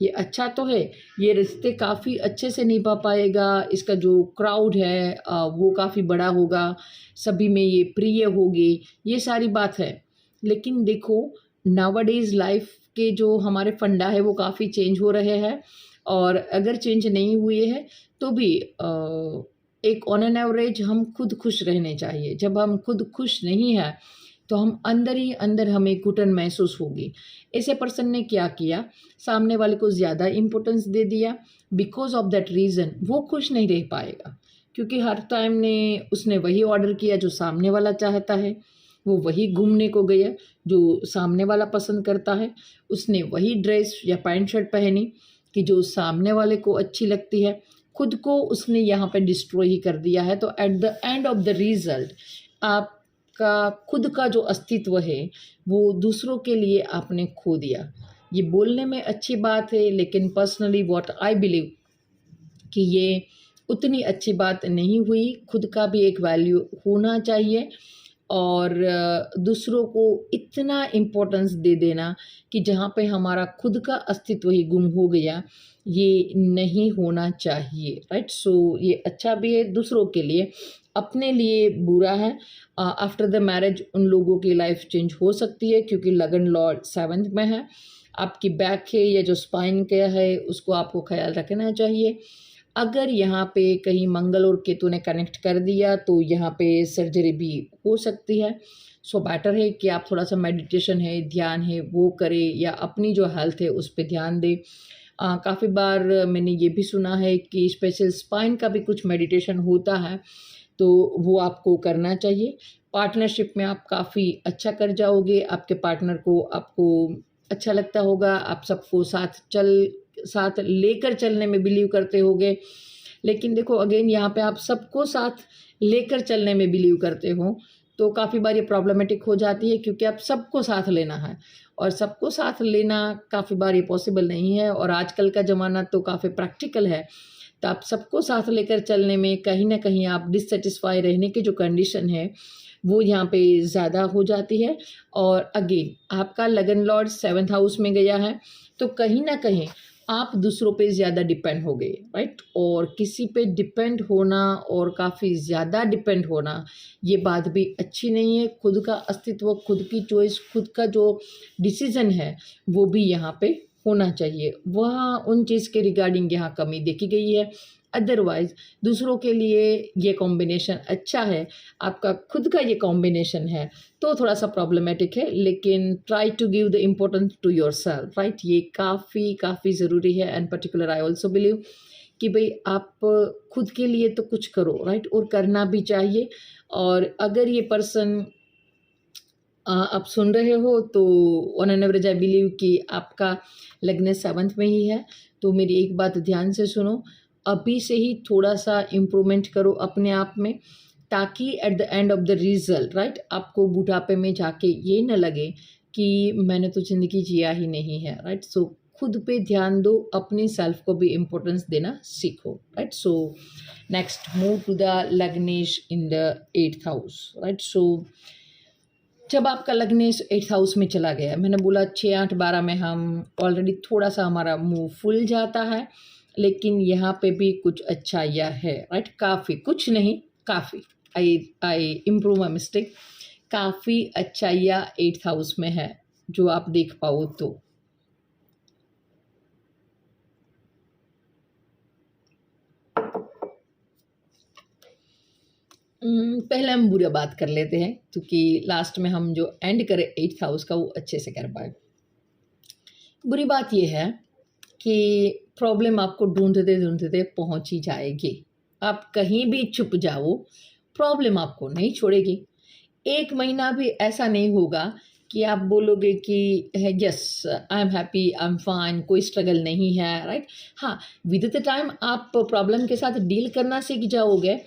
ये अच्छा तो है, ये रिश्ते काफ़ी अच्छे से निभा पाएगा, इसका जो क्राउड है वो काफ़ी बड़ा होगा, सभी में ये प्रिय होगी, ये सारी बात है। लेकिन देखो नाउअडेज़ लाइफ के जो हमारे फंडा है वो काफ़ी चेंज हो रहे हैं और अगर चेंज नहीं हुए हैं तो भी एक ऑन एन एवरेज हम खुद खुश रहने चाहिए। जब हम खुद खुश नहीं हैं तो हम अंदर ही अंदर हमें घुटन महसूस होगी। ऐसे पर्सन ने क्या किया, सामने वाले को ज़्यादा इम्पोर्टेंस दे दिया। बिकॉज ऑफ दैट रीज़न वो खुश नहीं रह पाएगा क्योंकि हर टाइम ने उसने वही ऑर्डर किया जो सामने वाला चाहता है, वो वही घूमने को गया जो सामने वाला पसंद करता है, उसने वही ड्रेस या पैंट शर्ट पहनी कि जो सामने वाले को अच्छी लगती है। खुद को उसने यहाँ पे डिस्ट्रॉय ही कर दिया है। तो at the end of the result आपका खुद का जो अस्तित्व है वो दूसरों के लिए आपने खो दिया। ये बोलने में अच्छी बात है लेकिन पर्सनली व्हाट आई बिलीव कि ये उतनी अच्छी बात नहीं हुई। खुद का भी एक वैल्यू होना चाहिए और दूसरों को इतना इम्पोर्टेंस दे देना कि जहाँ पे हमारा खुद का अस्तित्व ही गुम हो गया, ये नहीं होना चाहिए, राइट। सो ये अच्छा भी है दूसरों के लिए, अपने लिए बुरा है। आफ्टर द मैरिज उन लोगों की लाइफ चेंज हो सकती है क्योंकि लगन लॉर्ड 7th में है। आपकी बैक है या जो स्पाइन का है उसको आपको ख्याल रखना चाहिए। अगर यहाँ पे कहीं मंगल और केतु ने कनेक्ट कर दिया तो यहाँ पे सर्जरी भी हो सकती है। सो बेटर है कि आप थोड़ा सा मेडिटेशन है, ध्यान है वो करें या अपनी जो हेल्थ है उस पर ध्यान दें। काफ़ी बार मैंने ये भी सुना है कि स्पेशल स्पाइन का भी कुछ मेडिटेशन होता है तो वो आपको करना चाहिए। पार्टनरशिप में आप काफ़ी अच्छा कर जाओगे, आपके पार्टनर को आपको अच्छा लगता होगा, आप सबको साथ लेकर चलने में बिलीव करते होगे। लेकिन देखो अगेन यहाँ पे आप सबको साथ लेकर चलने में बिलीव करते हो तो काफ़ी बार ये प्रॉब्लमेटिक हो जाती है क्योंकि आप सबको साथ लेना है और सबको साथ लेना काफ़ी बार ये पॉसिबल नहीं है और आजकल का ज़माना तो काफ़ी प्रैक्टिकल है। तो आप सबको साथ लेकर चलने में कहीं ना कहीं आप डिससेटिस्फाई रहने की जो कंडीशन है वो यहाँ पे ज़्यादा हो जाती है। और अगेन आपका लगन लॉर्ड 7th हाउस में गया है तो कहीं ना कहीं आप दूसरों पे ज़्यादा डिपेंड हो गए, राइट। और किसी पे डिपेंड होना और काफ़ी ज़्यादा डिपेंड होना ये बात भी अच्छी नहीं है। खुद का अस्तित्व, खुद की चॉइस, खुद का जो डिसीज़न है वो भी यहाँ पे होना चाहिए। वह उन चीज़ के रिगार्डिंग यहाँ कमी देखी गई है। अदरवाइज दूसरों के लिए ये कॉम्बिनेशन अच्छा है, आपका खुद का ये कॉम्बिनेशन है तो थोड़ा सा प्रॉब्लमेटिक है। लेकिन try to give the importance to yourself, right. ये काफ़ी ज़रूरी है। And particular I also believe कि भाई आप खुद के लिए तो कुछ करो, राइट, और करना भी चाहिए। और अगर ये पर्सन आप सुन रहे हो तो on an average I believe कि आपका लगन 7th में ही है। तो मेरी एक बात ध्यान से सुनो, अभी से ही थोड़ा सा इम्प्रूवमेंट करो अपने आप में ताकि at the end of the result, right, आपको बुढ़ापे में जाके ये न लगे कि मैंने तो ज़िंदगी जिया ही नहीं है, राइट? सो खुद पे ध्यान दो, अपने सेल्फ को भी इम्पोर्टेंस देना सीखो, right? So next move to the लग्नेश in the 8th house, right? So जब आपका लग्नेश 8th हाउस में चला गया, मैंने बोला 6, 8, 12 में हम ऑलरेडी थोड़ा सा हमारा मुंह फुल जाता है, लेकिन यहाँ पे भी कुछ अच्छाइयाँ है, राइट? काफ़ी, कुछ नहीं, काफ़ी। I improve my mistake. काफ़ी अच्छाइयाँ 8th हाउस में है जो आप देख पाओ तो। पहले हम बुरा बात कर लेते हैं, क्योंकि लास्ट में हम जो एंड करें 8th हाउस का वो अच्छे से कर पाए। बुरी बात ये है कि प्रॉब्लम आपको ढूंढते ढूंढते पहुंच ही जाएगी। आप कहीं भी छुप जाओ, प्रॉब्लम आपको नहीं छोड़ेगी। 1 महीना भी ऐसा नहीं होगा कि आप बोलोगे कि yes I am happy, I am fine, कोई स्ट्रगल नहीं है, राइट? हाँ, विद द टाइम आप प्रॉब्लम के साथ डील करना सीख जाओगे।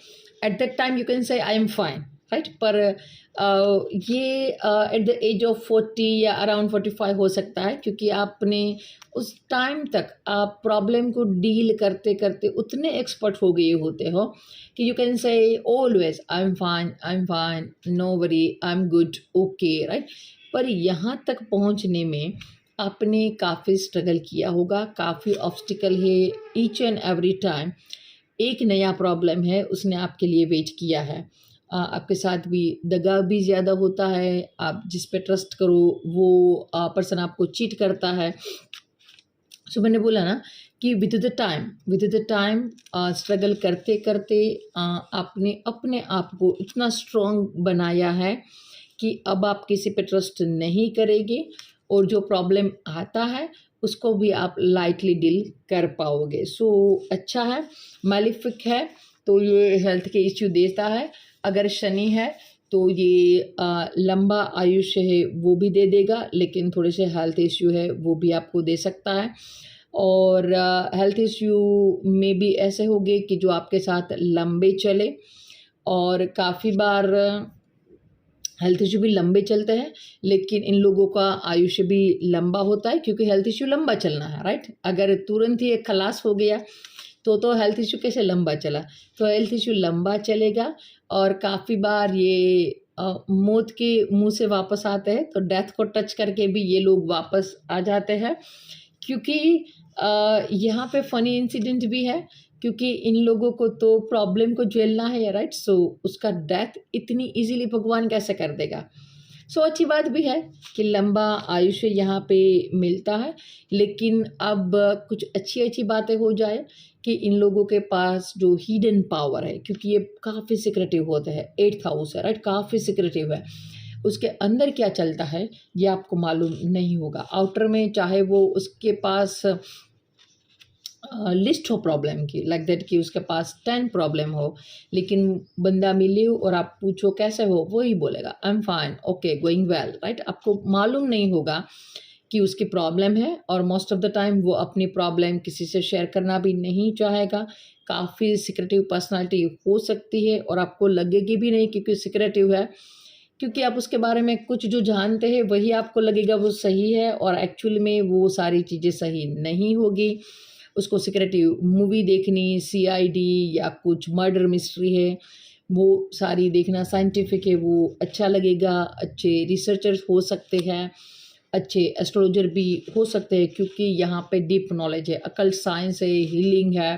At that time you can से आई एम फाइन, राइट? पर ये एट द एज ऑफ 40 या अराउंड 45 हो सकता है, क्योंकि आपने उस टाइम तक आप प्रॉब्लम को डील करते करते उतने एक्सपर्ट हो गए होते हो कि you can say always I am fine, no worry, I am good, okay, right? पर यहाँ तक पहुँचने में आपने काफ़ी स्ट्रगल किया होगा, काफ़ी ऑब्स्टिकल है। ईच एंड एवरी टाइम एक नया प्रॉब्लम है, उसने आपके लिए वेट किया है। आपके साथ भी दगा भी ज़्यादा होता है, आप जिस पे ट्रस्ट करो वो पर्सन आपको चीट करता है। सो मैंने बोला ना कि विद द टाइम स्ट्रगल करते करते आपने अपने आप को इतना स्ट्रॉन्ग बनाया है कि अब आप किसी पे ट्रस्ट नहीं करेंगे, और जो प्रॉब्लम आता है उसको भी आप लाइटली डील कर पाओगे। सो अच्छा है। मैलिफिक है तो ये हेल्थ के इश्यू देता है। अगर शनि है तो ये लंबा आयुष्य है वो भी दे देगा, लेकिन थोड़े से हेल्थ इश्यू है वो भी आपको दे सकता है। और हेल्थ इश्यू में भी ऐसे होंगे कि जो आपके साथ लंबे चले, और काफ़ी बार हेल्थ इश्यू भी लंबे चलते हैं, लेकिन इन लोगों का आयुष्य भी लंबा होता है, क्योंकि हेल्थ इश्यू लंबा चलना है, राइट? अगर तुरंत ही एक खलास हो गया तो हेल्थ इश्यू कैसे लंबा चला? तो हेल्थ इश्यू लंबा चलेगा, और काफ़ी बार ये मौत के मुंह से वापस आते हैं, तो डेथ को टच करके भी ये लोग वापस आ जाते हैं। क्योंकि यहाँ पे फ़नी इंसिडेंट भी है, क्योंकि इन लोगों को तो प्रॉब्लम को झेलना है, राइट? सो उसका डेथ इतनी इजीली भगवान कैसे कर देगा? सो अच्छी बात भी है कि लंबा आयुष्य यहाँ पे मिलता है, लेकिन अब कुछ अच्छी अच्छी बातें हो जाए कि इन लोगों के पास जो हिडन पावर है, क्योंकि ये काफ़ी सिक्रेटिव होते हैं, 8th हाउस है, राइट? काफ़ी सिक्रेटिव है। उसके अंदर क्या चलता है ये आपको मालूम नहीं होगा। आउटर में चाहे वो उसके पास लिस्ट हो प्रॉब्लम की, लाइक दैट, कि उसके पास 10 प्रॉब्लम हो, लेकिन बंदा मिले हो और आप पूछो कैसे हो, वो ही बोलेगा आई am fine, okay, going well, right? आपको मालूम नहीं होगा कि उसकी प्रॉब्लम है, और मोस्ट ऑफ द टाइम वो अपनी प्रॉब्लम किसी से शेयर करना भी नहीं चाहेगा। काफ़ी सिक्रेटिव पर्सनालिटी हो सकती है, और आपको लगेगी भी नहीं क्योंकि सिक्रेटिव है, क्योंकि आप उसके बारे में कुछ जो जानते हैं वही आपको लगेगा वो सही है, और एक्चुअल में वो सारी चीज़ें सही नहीं होगी। उसको सिक्रेटिव मूवी देखनी, सीआईडी या कुछ मर्डर मिस्ट्री है वो सारी देखना, साइंटिफिक है वो अच्छा लगेगा। अच्छे रिसर्चर्स हो सकते हैं, अच्छे एस्ट्रोलॉजर भी हो सकते हैं, क्योंकि यहाँ पे डीप नॉलेज है, अकल्ट साइंस है, हीलिंग है,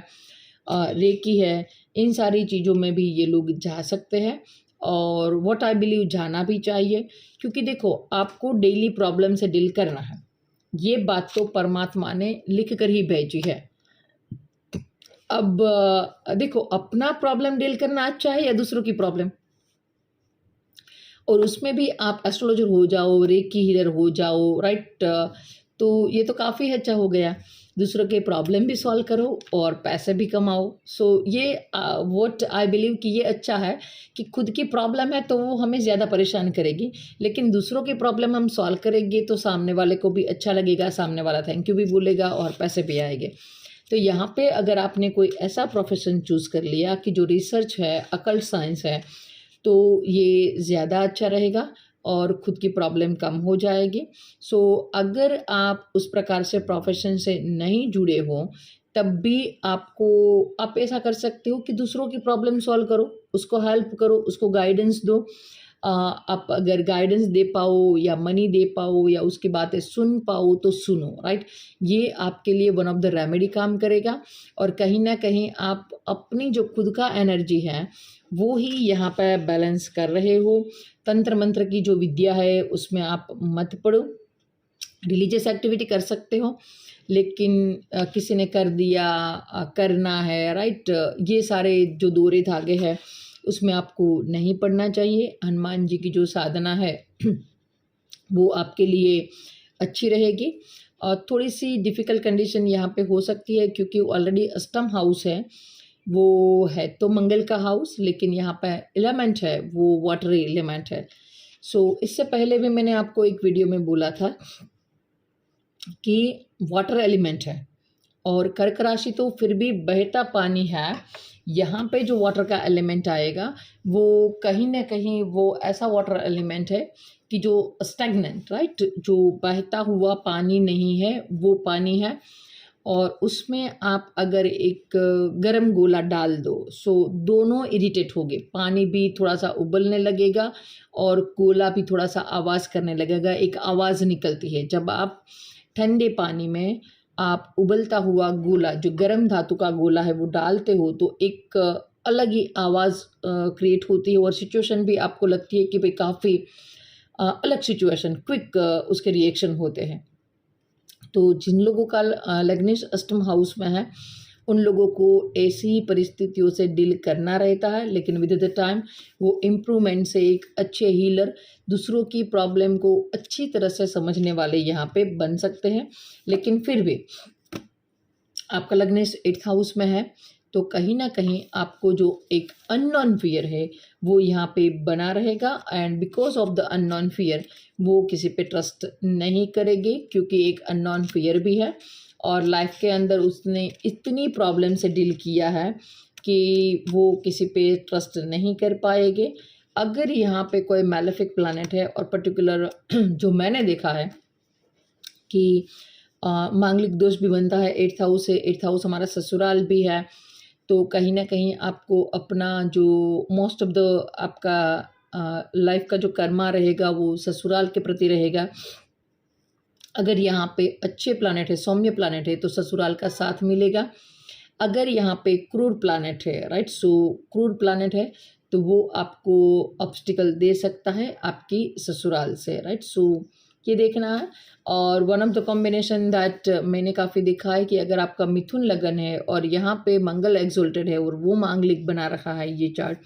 रेकी है। इन सारी चीज़ों में भी ये लोग जा सकते हैं, और व्हाट आई बिलीव जाना भी चाहिए, क्योंकि देखो आपको डेली प्रॉब्लम से डील करना है, ये बात तो परमात्मा ने लिख कर ही भेजी है। अब देखो, अपना प्रॉब्लम डील करना अच्छा है या दूसरों की प्रॉब्लम? और उसमें भी आप एस्ट्रोलॉजर हो जाओ, रेकी हीलर हो जाओ, राइट? तो ये तो काफ़ी अच्छा हो गया। दूसरों के प्रॉब्लम भी सॉल्व करो और पैसे भी कमाओ। सो ये व्हाट आई बिलीव कि ये अच्छा है कि खुद की प्रॉब्लम है तो वो हमें ज़्यादा परेशान करेगी, लेकिन दूसरों की प्रॉब्लम हम सॉल्व करेंगे तो सामने वाले को भी अच्छा लगेगा, सामने वाला थैंक यू भी बोलेगा और पैसे भी आएंगे। तो यहाँ पे अगर आपने कोई ऐसा प्रोफेशन चूज़ कर लिया कि जो रिसर्च है, अकल्ट साइंस है, तो ये ज़्यादा अच्छा रहेगा। और खुद की प्रॉब्लम कम हो जाएगी। सो अगर आप उस प्रकार से प्रोफेशन से नहीं जुड़े हो, तब भी आप ऐसा कर सकते हो कि दूसरों की प्रॉब्लम सॉल्व करो, उसको हेल्प करो, उसको गाइडेंस दो। आप अगर गाइडेंस दे पाओ या मनी दे पाओ या उसकी बातें सुन पाओ तो सुनो, राइट? ये आपके लिए वन ऑफ द रेमेडी काम करेगा। और कहीं ना कहीं आप अपनी जो खुद का एनर्जी है वो ही यहाँ पे बैलेंस कर रहे हो। तंत्र मंत्र की जो विद्या है उसमें आप मत पड़ो। रिलीजियस एक्टिविटी कर सकते हो, लेकिन किसी ने कर दिया, करना है, राइट? ये सारे जो दौरे धागे हैं उसमें आपको नहीं पड़ना चाहिए। हनुमान जी की जो साधना है वो आपके लिए अच्छी रहेगी। और थोड़ी सी डिफ़िकल्ट कंडीशन यहाँ पे हो सकती है क्योंकि ऑलरेडी अष्टम हाउस है, वो है तो मंगल का हाउस, लेकिन यहाँ पे एलिमेंट है वो वाटर एलिमेंट है। सो इससे पहले भी मैंने आपको एक वीडियो में बोला था कि वाटर एलिमेंट है और कर्क राशि तो फिर भी बहता पानी है। यहाँ पे जो वाटर का एलिमेंट आएगा वो कहीं ना कहीं वो ऐसा वाटर एलिमेंट है कि जो स्टैग्नेंट, राइट, जो बहता हुआ पानी नहीं है, वो पानी है। और उसमें आप अगर एक गर्म गोला डाल दो सो दोनों इरिटेट हो गए, पानी भी थोड़ा सा उबलने लगेगा और गोला भी थोड़ा सा आवाज़ करने लगेगा। एक आवाज़ निकलती है जब आप ठंडे पानी में आप उबलता हुआ गोला, जो गर्म धातु का गोला है, वो डालते हो तो एक अलग ही आवाज़ क्रिएट होती है और सिचुएशन भी आपको लगती है कि भाई काफ़ी अलग सिचुएशन, क्विक उसके रिएक्शन होते हैं। तो जिन लोगों का लग्नेश अष्टम हाउस में है उन लोगों को ऐसी ही परिस्थितियों से डील करना रहता है, लेकिन विद द टाइम वो इम्प्रूवमेंट से एक अच्छे हीलर, दूसरों की प्रॉब्लम को अच्छी तरह से समझने वाले यहाँ पे बन सकते हैं। लेकिन फिर भी आपका लग्नेश 8th हाउस में है तो कहीं ना कहीं आपको जो एक अननोन फियर है वो यहाँ पे बना रहेगा। And because of the unknown fear वो किसी पे ट्रस्ट नहीं करेगी क्योंकि एक अननोन फियर भी है और लाइफ के अंदर उसने इतनी प्रॉब्लम से डील किया है कि वो किसी पे ट्रस्ट नहीं कर पाएंगे। अगर यहाँ पे कोई मैलेफिक प्लैनेट है और पर्टिकुलर जो मैंने देखा है कि मांगलिक दोष भी बनता है 8th हाउस से, 8th हाउस हमारा ससुराल भी है, तो कहीं ना कहीं आपको अपना जो मोस्ट ऑफ द आपका लाइफ का जो कर्मा रहेगा वो ससुराल के प्रति रहेगा। अगर यहाँ पे अच्छे प्लैनेट है, सौम्य प्लैनेट है, तो ससुराल का साथ मिलेगा। अगर यहाँ पे क्रूर प्लैनेट है, राइट, सो क्रूर प्लैनेट है तो वो आपको ऑब्स्टिकल दे सकता है आपकी ससुराल से, राइट। सो ये देखना है। और one of the combination that मैंने काफ़ी देखा है कि अगर आपका मिथुन लगन है और यहाँ पे मंगल एक्सोल्टेड है और वो मांगलिक बना रखा है ये चार्ट,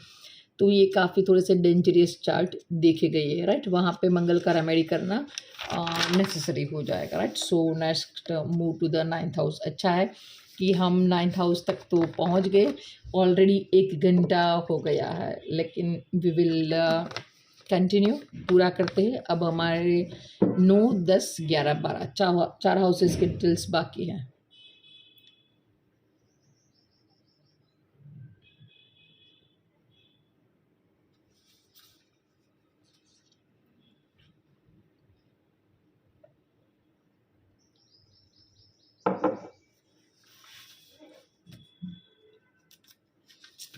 तो ये काफ़ी थोड़े से डेंजरस चार्ट देखे गए हैं, राइट। वहाँ पे मंगल का रेमेडी करना नेसेसरी हो जाएगा, right. So next move to the 9th house. अच्छा है कि हम 9th हाउस तक तो पहुँच गए, ऑलरेडी 1 घंटा हो गया है, लेकिन वी विल कंटिन्यू, पूरा करते हैं। अब हमारे 9, 10, 11, 12 चार हाउसेस के डिटेल्स बाकी हैं।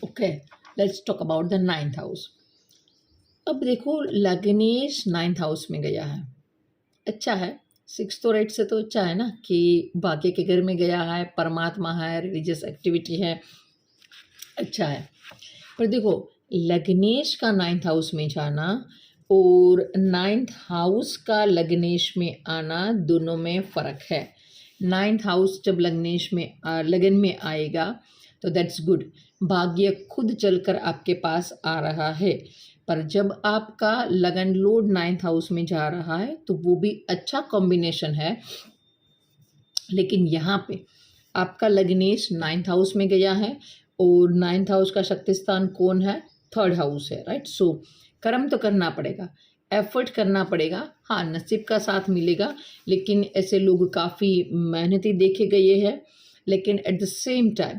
Okay, let's talk about the 9th house. अब देखो, लग्नेश 9th हाउस में गया है, अच्छा है। 6th और 8th से तो अच्छा है ना कि भाग्य के घर में गया है, परमात्मा है, रिलीजियस एक्टिविटी है, अच्छा है। पर देखो, लग्नेश का 9th हाउस में जाना और 9th हाउस का लग्नेश में आना, दोनों में फ़र्क है। 9th हाउस जब लग्नेश में लगन में आएगा तो दैट्स गुड, भाग्य खुद चलकर आपके पास आ रहा है। पर जब आपका लगन लोड 9th हाउस में जा रहा है तो वो भी अच्छा कॉम्बिनेशन है, लेकिन यहाँ पे आपका लग्नेश 9th हाउस में गया है और 9th हाउस का शक्ति स्थान कौन है? 3rd हाउस है, राइट। सो कर्म तो करना पड़ेगा, एफर्ट करना पड़ेगा, हाँ नसीब का साथ मिलेगा, लेकिन ऐसे लोग काफ़ी मेहनती देखे गए हैं। लेकिन at the same time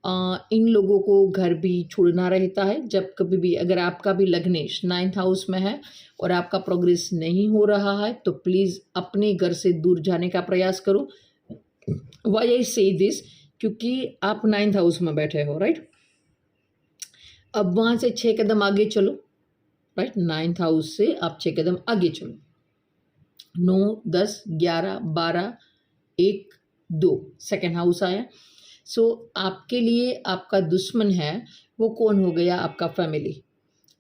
in लोगों को घर भी छोड़ना रहता है। जब कभी भी अगर आपका भी लग्नेश 9th हाउस में है और आपका प्रोग्रेस नहीं हो रहा है तो प्लीज़ अपने घर से दूर जाने का प्रयास करो। वाई आई से दिस, क्योंकि आप 9th हाउस में बैठे हो, राइट। अब वहाँ से 6 कदम आगे चलो, राइट। 9th हाउस से आप 6 कदम आगे चलो। 9, 10, 11, 12, 1, 2 सेकेंड हाउस आया। सो आपके लिए आपका दुश्मन है वो कौन हो गया? आपका फैमिली।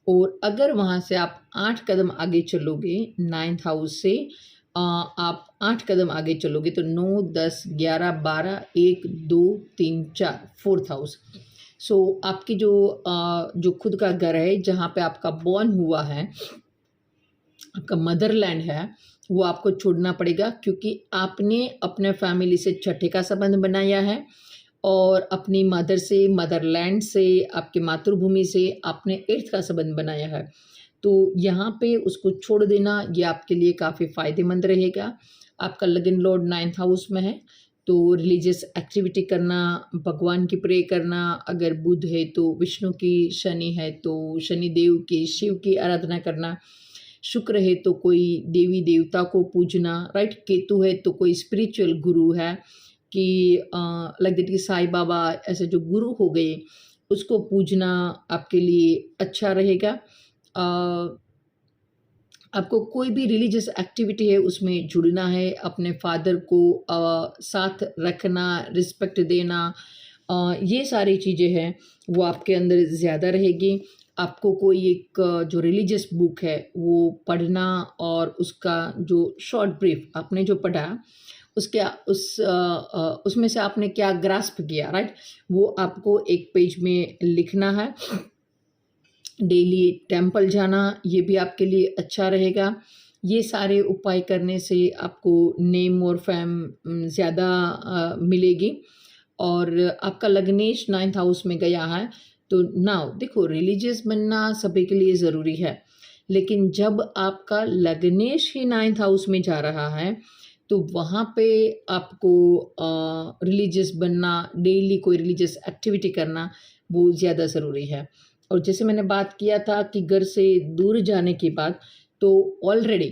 और अगर वहाँ से आप 8 कदम आगे चलोगे 9th हाउस से, आप 8 कदम आगे चलोगे तो 9, 10, 11, 12, 1, 2, 3, 4 4th हाउस। सो आपकी जो खुद का घर है जहाँ पे आपका बॉर्न हुआ है, आपका मदरलैंड है, वो आपको छोड़ना पड़ेगा, क्योंकि आपने अपने फैमिली से छठे का संबंध बनाया है और अपनी मदर से, मदरलैंड से, आपकी मातृभूमि से आपने 8th का संबंध बनाया है। तो यहाँ पे उसको छोड़ देना ये आपके लिए काफ़ी फ़ायदेमंद रहेगा। आपका लगन लॉर्ड 9th हाउस में है तो रिलीजियस एक्टिविटी करना, भगवान की प्रे करना, अगर बुध है तो विष्णु की, शनि है तो शनि देव की, शिव की आराधना करना, शुक्र है तो कोई देवी देवता को पूजना, राइट। केतु है तो कोई स्पिरिचुअल गुरु है कि लाइक दैट कि साईं बाबा ऐसे जो गुरु हो गए उसको पूजना आपके लिए अच्छा रहेगा। आपको कोई भी रिलीजियस एक्टिविटी है उसमें जुड़ना है, अपने फादर को साथ रखना, रिस्पेक्ट देना, ये सारी चीज़ें हैं वो आपके अंदर ज़्यादा रहेगी। आपको कोई एक जो रिलीजियस बुक है वो पढ़ना और उसका जो शॉर्ट ब्रीफ आपने जो पढ़ा उसके उसमें से आपने क्या ग्रास्प किया, राइट, वो आपको एक पेज में लिखना है। डेली टेम्पल जाना ये भी आपके लिए अच्छा रहेगा। ये सारे उपाय करने से आपको नेम और फैम ज़्यादा मिलेगी। और आपका लग्नेश 9th हाउस में गया है तो नाउ देखो, रिलीजियस बनना सभी के लिए ज़रूरी है, लेकिन जब आपका लग्नेश ही 9th हाउस में जा रहा है तो वहाँ पे आपको रिलीजियस बनना, डेली कोई रिलीजियस एक्टिविटी करना वो ज़्यादा ज़रूरी है। और जैसे मैंने बात किया था कि घर से दूर जाने के बाद, तो ऑलरेडी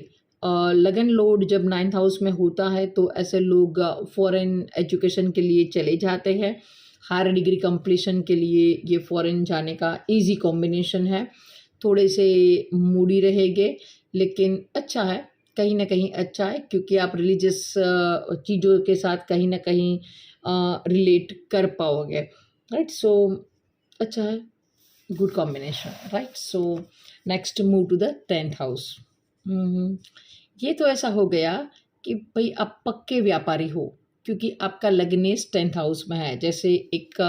लगन लॉर्ड जब 9th हाउस में होता है तो ऐसे लोग फॉरेन एजुकेशन के लिए चले जाते हैं। हायर डिग्री कंप्लीशन के लिए ये फॉरेन जाने का इजी कॉम्बिनेशन है। थोड़े से मूडी रहेंगे लेकिन अच्छा है, कहीं ना कहीं अच्छा है, क्योंकि आप रिलीजियस चीज़ों के साथ कहीं ना कहीं रिलेट कर पाओगे, राइट। सो अच्छा है, good combination, right. So next move to the 10th house. ये तो ऐसा हो गया कि भाई आप पक्के व्यापारी हो, क्योंकि आपका लग्नेश 10th हाउस में है। जैसे एक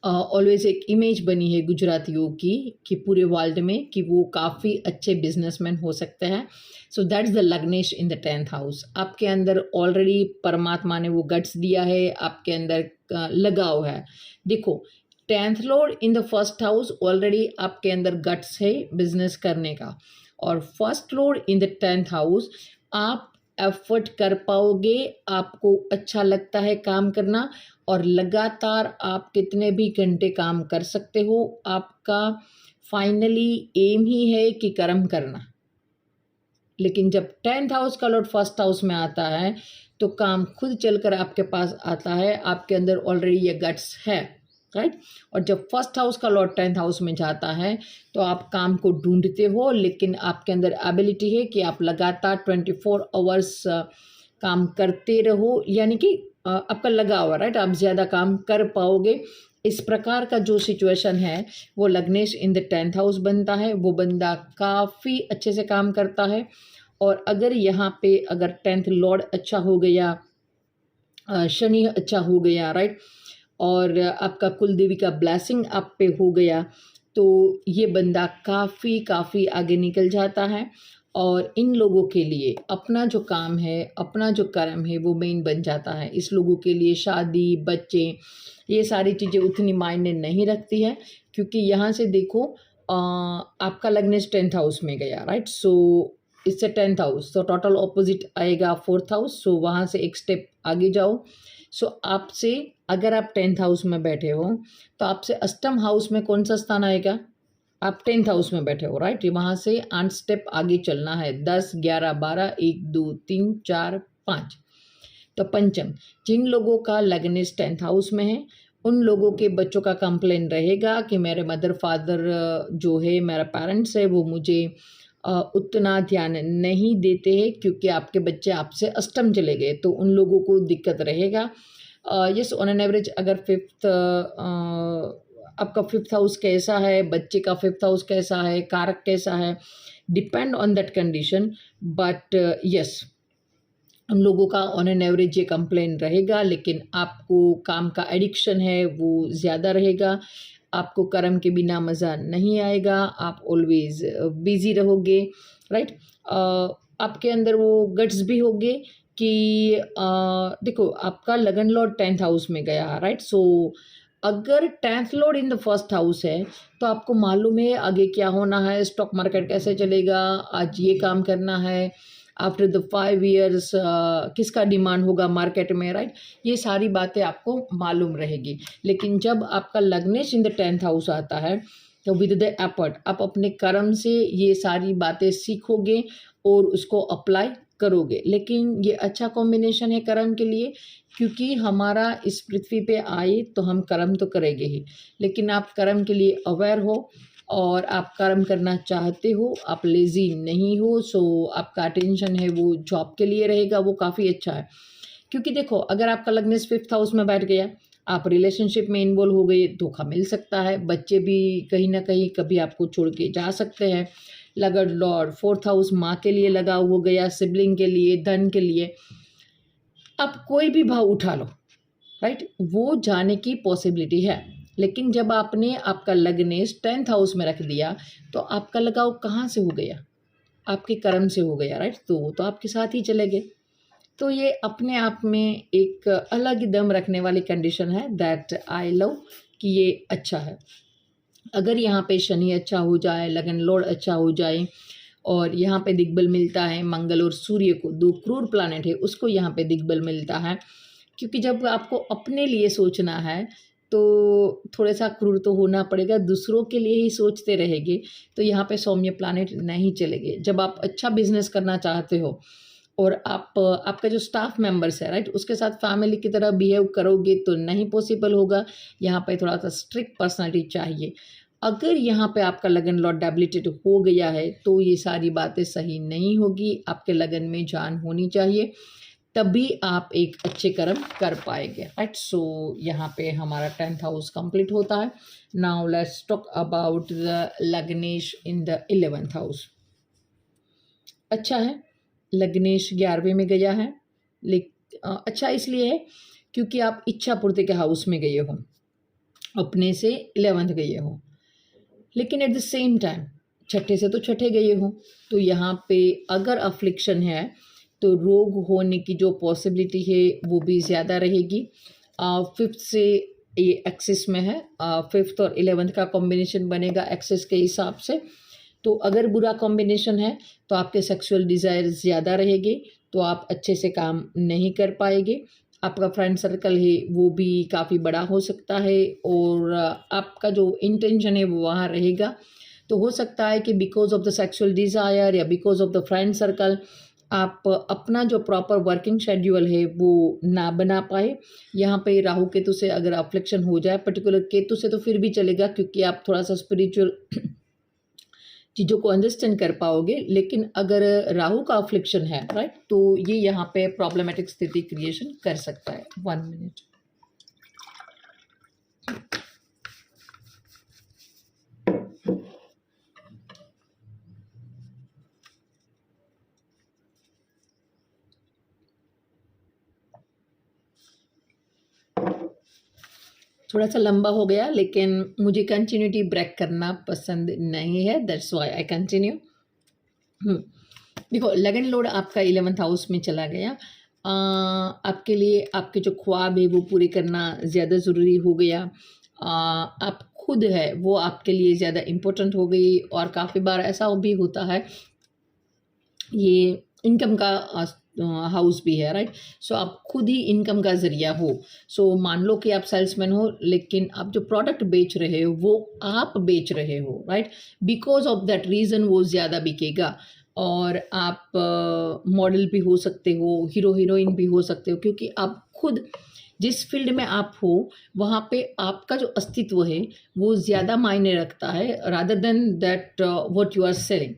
ऑलवेज एक इमेज बनी है गुजरातियों की कि पूरे वर्ल्ड में कि वो काफ़ी अच्छे बिजनेसमैन हो सकते हैं। सो दैट्स द लग्नेश इन द 10th हाउस। आपके अंदर ऑलरेडी परमात्मा ने वो गट्स दिया है, आपके अंदर लगाव है। देखो, 10th Lord in the 1st house, already आपके अंदर गट्स है बिजनेस करने का। और 1st Lord in the 10th house, आप एफर्ट कर पाओगे, आपको अच्छा लगता है काम करना और लगातार आप कितने भी घंटे काम कर सकते हो। आपका फाइनली एम ही है कि कर्म करना। लेकिन जब 10th हाउस का लॉर्ड 1st हाउस में आता है तो काम खुद चलकर आपके पास आता है, आपके अंदर ऑलरेडी ये गट्स है, राइट। और जब 1st हाउस का लॉर्ड 10th हाउस में जाता है तो आप काम को ढूंढते हो, लेकिन आपके अंदर एबिलिटी है कि आप लगातार 24 आवर्स काम करते रहो, यानी कि आपका लगा हुआ, राइट, आप ज़्यादा काम कर पाओगे। इस प्रकार का जो सिचुएशन है वो लग्नेश इन द 10th हाउस बनता है। वो बंदा काफ़ी अच्छे से काम करता है। और अगर यहाँ पे अगर 10th लॉर्ड अच्छा हो गया, शनि अच्छा हो गया, राइट, और आपका कुल देवी का ब्लेसिंग आप पे हो गया तो ये बंदा काफ़ी आगे निकल जाता है। और इन लोगों के लिए अपना जो काम है, अपना जो कर्म है वो मेन बन जाता है। इस लोगों के लिए शादी, बच्चे, ये सारी चीज़ें उतनी मायने नहीं रखती है, क्योंकि यहाँ से देखो आपका लग्नेश 10th हाउस में गया, राइट। सो इससे 10th हाउस तो टोटल ऑपोजिट आएगा 4th हाउस। सो वहाँ से एक स्टेप आगे जाओ। सो आपसे अगर आप 10th हाउस में बैठे हो तो आपसे अष्टम हाउस में कौन सा स्थान आएगा? आप 10th हाउस में बैठे हो, राइट? वहाँ से 8 स्टेप आगे चलना है, 10, 11, 12, 1, 2, 3, 4, 5। तो पंचम, जिन लोगों का लग्नेश 10th हाउस में है उन लोगों के बच्चों का कंप्लेन रहेगा कि मेरे मदर फादर जो है, मेरा पेरेंट्स है, वो मुझे उतना ध्यान नहीं देते हैं क्योंकि आपके बच्चे आपसे अष्टम चले गए, तो उन लोगों को दिक्कत रहेगा। यस, ऑन एन एवरेज अगर आपका 5th हाउस कैसा है, बच्चे का 5th हाउस कैसा है, कारक कैसा है, depend on that condition, but yes, उन लोगों का ऑन एन एवरेज ये कंप्लेन रहेगा। लेकिन आपको काम का एडिक्शन है वो ज़्यादा रहेगा, आपको कर्म के बिना मज़ा नहीं आएगा, आप ऑलवेज बिजी रहोगे, राइट? आपके अंदर वो गट्स भी होगे कि देखो, आपका लगन लॉर्ड 10th हाउस में गया, राइट? सो अगर 10th Lord in the first house है तो आपको मालूम है आगे क्या होना है, स्टॉक मार्केट कैसे चलेगा, आज ये काम करना है, आफ्टर द 5 ईयर्स किसका डिमांड होगा मार्केट में, राइट? ये सारी बातें आपको मालूम रहेगी। लेकिन जब आपका लग्नेश इन द 10th हाउस आता है तो विद द एफर्ट आप अपने कर्म से ये सारी बातें सीखोगे और उसको अप्लाई करोगे। लेकिन ये अच्छा कॉम्बिनेशन है कर्म के लिए, क्योंकि हमारा इस पृथ्वी पे आए तो हम कर्म तो करेंगे ही, लेकिन आप कर्म के लिए अवेयर हो और आप कर्म करना चाहते हो, आप लेज़ी नहीं हो, सो आपका अटेंशन है वो जॉब के लिए रहेगा, वो काफ़ी अच्छा है। क्योंकि देखो, अगर आपका लग्नेश 5th हाउस में बैठ गया, आप रिलेशनशिप में इन्वॉल्व हो गए, धोखा मिल सकता है, बच्चे भी कहीं ना कहीं कभी आपको छोड़ के जा सकते हैं। लगन लॉर्ड 4th हाउस माँ के लिए लगा हो गया, सिबलिंग के लिए, धन के लिए, आप कोई भी भाव उठा लो, राइट? वो जाने की पॉसिबिलिटी है। लेकिन जब आपने आपका लग्नेश 10th हाउस में रख दिया तो आपका लगाव कहाँ से हो गया? आपके कर्म से हो गया, राइट? तो आपके साथ ही चले गए। तो ये अपने आप में एक अलग ही दम रखने वाली कंडीशन है, दैट आई लव, कि ये अच्छा है। अगर यहाँ पे शनि अच्छा हो जाए, लगन लॉर्ड अच्छा हो जाए और यहाँ पे दिग्बल मिलता है, मंगल और सूर्य को, 2 क्रूर प्लैनेट है, उसको यहाँ पे दिग्बल मिलता है। क्योंकि जब आपको अपने लिए सोचना है तो थोड़ा सा क्रूर तो होना पड़ेगा, दूसरों के लिए ही सोचते रहेंगे तो यहाँ पे सौम्य प्लैनेट नहीं चलेंगे। जब आप अच्छा बिजनेस करना चाहते हो और आप आपका जो स्टाफ मेंबर्स है, राइट, उसके साथ फैमिली की तरह बिहेव करोगे तो नहीं पॉसिबल होगा। यहाँ पे थोड़ा सा स्ट्रिक्ट पर्सनालिटी चाहिए। अगर यहाँ पे आपका लगन लॉर्ड डेबिलिटेड हो गया है तो ये सारी बातें सही नहीं होगी, आपके लगन में जान होनी चाहिए, तभी आप एक अच्छे कर्म कर पाएंगे, राइट? सो यहाँ पे हमारा 10th हाउस कंप्लीट होता है। Now let's talk about the लग्नेश इन द 11th हाउस। अच्छा है, लग्नेश 11वें में गया है, अच्छा इसलिए है क्योंकि आप इच्छा पूर्ति के हाउस में गए हो, अपने से 11th गए हो, लेकिन एट द सेम टाइम छठे से तो छठे गए हो, तो यहाँ पे अगर अफ्लिक्शन है तो रोग होने की जो पॉसिबिलिटी है वो भी ज़्यादा रहेगी। 5th से ये एक्सिस में है, 5th और 11th का कॉम्बिनेशन बनेगा एक्सिस के हिसाब से। तो अगर बुरा कॉम्बिनेशन है तो आपके सेक्सुअल डिज़ायर ज़्यादा रहेंगे, तो आप अच्छे से काम नहीं कर पाएंगे। आपका फ्रेंड सर्कल है वो भी काफ़ी बड़ा हो सकता है और आपका जो इंटेंशन है वो वहाँ रहेगा। तो हो सकता है कि because of the sexual desire या because of the friend circle आप अपना जो प्रॉपर वर्किंग शेड्यूल है वो ना बना पाए। यहाँ पे राहु केतु से अगर अफ्लिक्शन हो जाए, पर्टिकुलर केतु से तो फिर भी चलेगा क्योंकि आप थोड़ा सा स्पिरिचुअल चीज़ों को अंडरस्टैंड कर पाओगे, लेकिन अगर राहु का अफ्लिक्शन है, राइट, तो ये यहाँ पे प्रॉब्लमेटिक स्थिति क्रिएशन कर सकता है। 1 मिनट। थोड़ा सा लंबा हो गया, लेकिन मुझे कंटिन्यूटी ब्रेक करना पसंद नहीं है, दैट्स व्हाई आई कंटिन्यू। देखो, लगन लॉर्ड आपका 11th हाउस में चला गया, आपके लिए आपके जो ख्वाब है वो पूरे करना ज़्यादा ज़रूरी हो गया। आप खुद है वो आपके लिए ज़्यादा इम्पोर्टेंट हो गई। और काफ़ी बार ऐसा भी होता है, ये इनकम का हाउस भी है, राइट। सो आप खुद ही इनकम का ज़रिया हो। सो मान लो कि आप सेल्समैन हो, लेकिन आप जो प्रोडक्ट बेच रहे हो वो आप बेच रहे हो, right. Because of that reason वो ज़्यादा बिकेगा। और आप मॉडल भी हो सकते हो, हीरो हीरोइन भी हो सकते हो, क्योंकि आप खुद जिस फील्ड में आप हो वहाँ पे आपका जो अस्तित्व है वो ज़्यादा मायने रखता है rather than that what you are selling.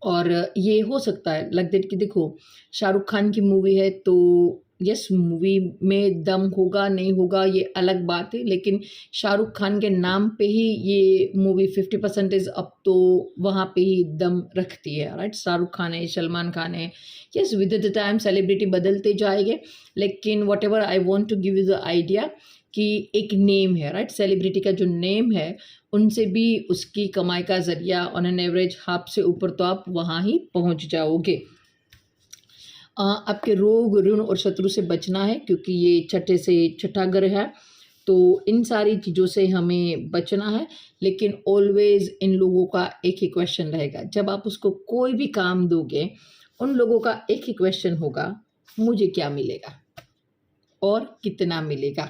और ये हो सकता है लाइक दैट कि देखो, शाहरुख खान की मूवी है तो यस, मूवी में दम होगा नहीं होगा ये अलग बात है, लेकिन शाहरुख खान के नाम पे ही ये मूवी 50% अब तो वहाँ पे ही दम रखती है, राइट। शाहरुख खान है, सलमान खान है, yes, with the time celebrity बदलते जाएंगे, लेकिन whatever I want to give you the idea कि एक नेम है, राइट। सेलिब्रिटी का जो नेम है उनसे भी उसकी कमाई का ज़रिया ऑन एन एवरेज हाफ से ऊपर तो आप वहाँ ही पहुँच जाओगे। आपके रोग, ऋण और शत्रु से बचना है, क्योंकि ये छठे से छठा घर है, तो इन सारी चीज़ों से हमें बचना है। लेकिन ऑलवेज इन लोगों का एक ही क्वेश्चन रहेगा, जब आप उसको कोई भी काम दोगे उन लोगों का एक ही क्वेश्चन होगा, मुझे क्या मिलेगा और कितना मिलेगा,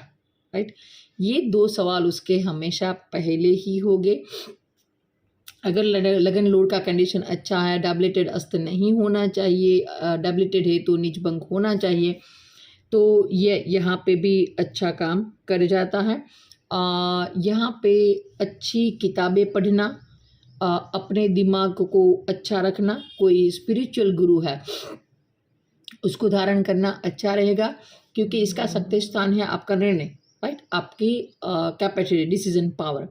राइट। ये दो सवाल उसके हमेशा पहले ही होंगे। अगर लगन लोड का कंडीशन अच्छा है, डैबलेटेड अस्त नहीं होना चाहिए, डैबलेटेड है तो निज भंग होना चाहिए, तो ये यहाँ पे भी अच्छा काम कर जाता है। यहाँ पे अच्छी किताबें पढ़ना, अपने दिमाग को अच्छा रखना, कोई स्पिरिचुअल गुरु है उसको धारण करना अच्छा रहेगा, क्योंकि इसका शक्ति स्थान है आपका निर्णय, राइट, आपकी कैपेसिटी, डिसीजन पावर।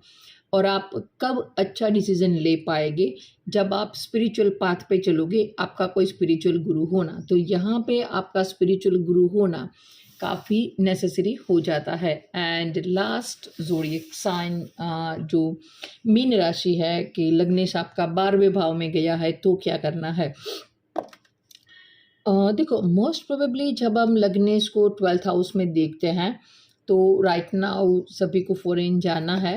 और आप कब अच्छा डिसीजन ले पाएंगे, जब आप स्पिरिचुअल पाथ पे चलोगे, आपका कोई स्पिरिचुअल गुरु होना। तो यहाँ पे आपका स्पिरिचुअल गुरु होना काफ़ी नेसेसरी हो जाता है। एंड लास्ट ज़ोडिएक साइन जो मीन राशि है कि लग्नेश आपका 12वें भाव में गया है, तो क्या करना है। देखो, मोस्ट प्रोबेबली जब हम लग्नेश को 12th हाउस में देखते हैं तो राइट नाउ सभी को फॉरेन जाना है।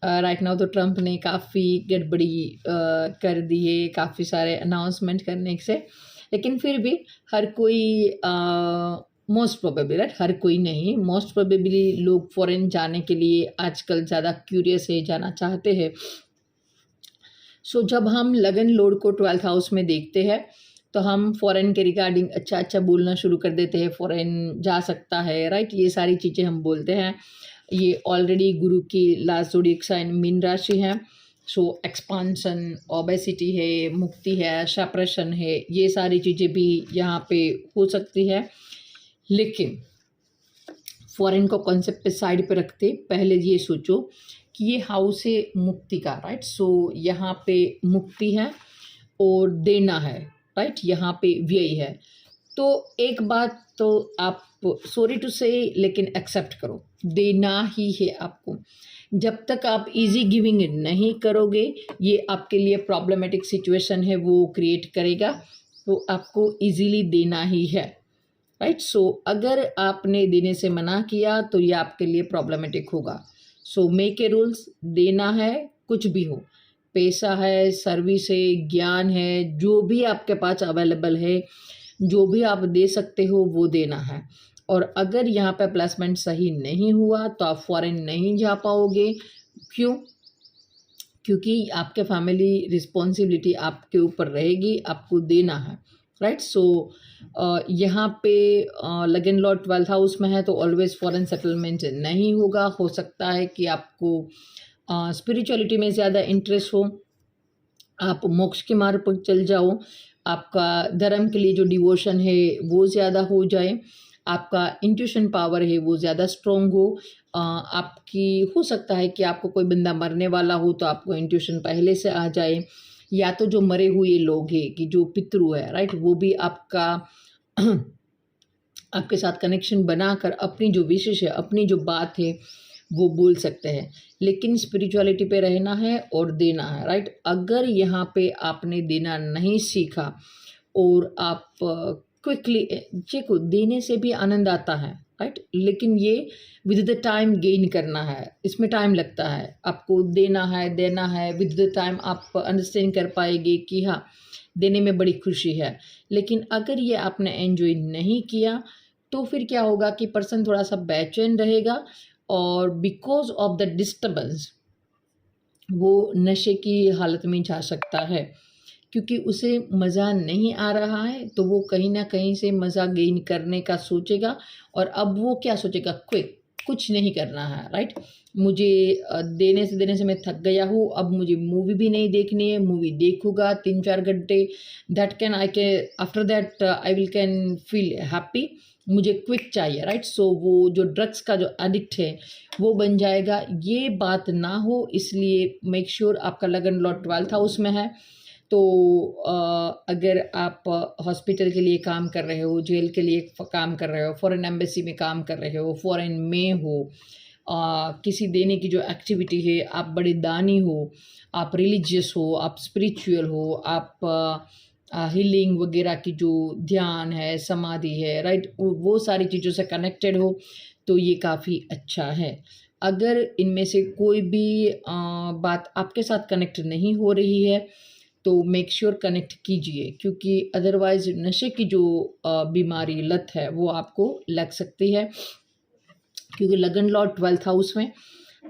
राइट नाउ तो ट्रम्प ने काफ़ी गड़बड़ी कर दी है, काफ़ी सारे अनाउंसमेंट करने से, लेकिन फिर भी हर कोई मोस्ट प्रोबेबली, राइट, हर कोई नहीं, मोस्ट प्रोबेबली लोग फॉरेन जाने के लिए आजकल ज़्यादा क्यूरियस है, जाना चाहते हैं। सो जब हम लगन लोड को 12th हाउस में देखते हैं तो हम फॉरेन के रिगार्डिंग अच्छा अच्छा बोलना शुरू कर देते हैं, फॉरेन जा सकता है, राइट, ये सारी चीज़ें हम बोलते हैं। ये ऑलरेडी गुरु की लास्ट ज़ोडिएक साइन मीन राशि है। सो एक्सपांसन, ओबेसिटी है, मुक्ति है, सेपरेशन है, ये सारी चीज़ें भी यहाँ पे हो सकती है। लेकिन फॉरेन को कॉन्सेप्ट पे साइड पे रखते पहले ये सोचो कि ये हाउस है मुक्ति का, राइट। सो यहाँ पे मुक्ति है और देना है, राइट, यहाँ पे व्यय है। तो एक बात तो आप सॉरी टू से लेकिन एक्सेप्ट करो, देना ही है आपको। जब तक आप इजी गिविंग नहीं करोगे, ये आपके लिए प्रॉब्लमेटिक सिचुएशन है वो क्रिएट करेगा, तो आपको इजीली देना ही है, राइट। सो अगर आपने देने से मना किया तो ये आपके लिए प्रॉब्लमेटिक होगा। सो मेक ए रूल्स, देना है, कुछ भी हो, पैसा है, सर्विस है, ज्ञान है, जो भी आपके पास अवेलेबल है, जो भी आप दे सकते हो वो देना है। और अगर यहाँ पे प्लेसमेंट सही नहीं हुआ तो आप फॉरेन नहीं जा पाओगे। क्यों? क्योंकि आपके फैमिली रिस्पॉन्सिबिलिटी आपके ऊपर रहेगी, आपको देना है, राइट। सो यहाँ पे लगन लॉर्ड 12th हाउस में है तो ऑलवेज फॉरेन सेटलमेंट नहीं होगा। हो सकता है कि आपको स्पिरिचुअलिटी में ज़्यादा इंटरेस्ट हो, आप मोक्ष के मार्ग पर चल जाओ, आपका धर्म के लिए जो डिवोशन है वो ज़्यादा हो जाए, आपका इंट्यूशन पावर है वो ज़्यादा स्ट्रॉन्ग हो। आपकी हो सकता है कि आपको कोई बंदा मरने वाला हो तो आपको इंट्यूशन पहले से आ जाए, या तो जो मरे हुए लोग हैं कि जो पितृ है, राइट, वो भी आपका आपके साथ कनेक्शन बनाकर अपनी जो विशेष है, अपनी जो बात है वो बोल सकते हैं। लेकिन स्पिरिचुअलिटी पे रहना है और देना है, राइट। अगर यहाँ पे आपने देना नहीं सीखा और आप क्विकली, देखो देने से भी आनंद आता है, राइट, लेकिन ये विद द टाइम गेन करना है, इसमें टाइम लगता है। आपको देना है, विद द टाइम आप अंडरस्टैंड कर पाएंगे कि हाँ देने में बड़ी खुशी है। लेकिन अगर ये आपने एंजॉय नहीं किया तो फिर क्या होगा कि पर्सन थोड़ा सा बेचैन रहेगा और बिकॉज ऑफ द डिस्टर्बेंस वो नशे की हालत में जा सकता है, क्योंकि उसे मज़ा नहीं आ रहा है तो वो कहीं ना कहीं से मज़ा गेन करने का सोचेगा। और अब वो क्या सोचेगा, क्विक कुछ नहीं करना है, राइट। मुझे देने से मैं थक गया हूँ, अब मुझे मूवी भी नहीं देखनी है, मूवी देखूंगा 3-4 घंटे, दैट कैन आई के after that I will can feel happy, मुझे क्विक चाहिए, राइट। सो वो जो ड्रग्स का जो एडिक्ट है वो बन जाएगा। ये बात ना हो, इसलिए मेक श्योर आपका लगन लॉट 12th हाउस में है। तो अगर आप हॉस्पिटल के लिए काम कर रहे हो, जेल के लिए काम कर रहे हो, फॉरेन एम्बेसी में काम कर रहे हो, फॉरेन में हो, किसी देने की जो एक्टिविटी है, आप बड़े दानी हो, आप रिलीजियस हो, आप स्पिरिचुअल हो, आप हीलिंग वगैरह की जो ध्यान है, समाधि है, राइट, वो सारी चीज़ों से कनेक्टेड हो तो ये काफ़ी अच्छा है। अगर इनमें से कोई भी बात आपके साथ कनेक्ट नहीं हो रही है तो मेक श्योर कनेक्ट कीजिए, क्योंकि अदरवाइज नशे की जो बीमारी लत है वो आपको लग सकती है। क्योंकि लगन लॉर्ड 12th हाउस में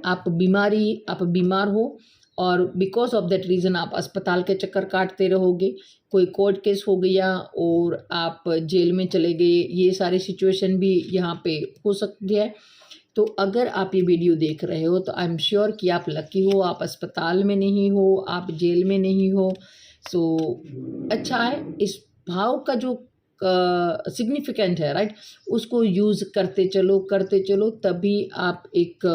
आप बीमार हो और बिकॉज ऑफ दैट रीज़न आप अस्पताल के चक्कर काटते रहोगे, कोई कोर्ट केस हो गया और आप जेल में चले गए, ये सारी सिचुएशन भी यहाँ पे हो सकती है। तो अगर आप ये वीडियो देख रहे हो तो आई एम श्योर कि आप लकी हो, आप अस्पताल में नहीं हो, आप जेल में नहीं हो। सो अच्छा है, इस भाव का जो सिग्निफिकेंट है, राइट, उसको यूज़ करते चलो तभी आप एक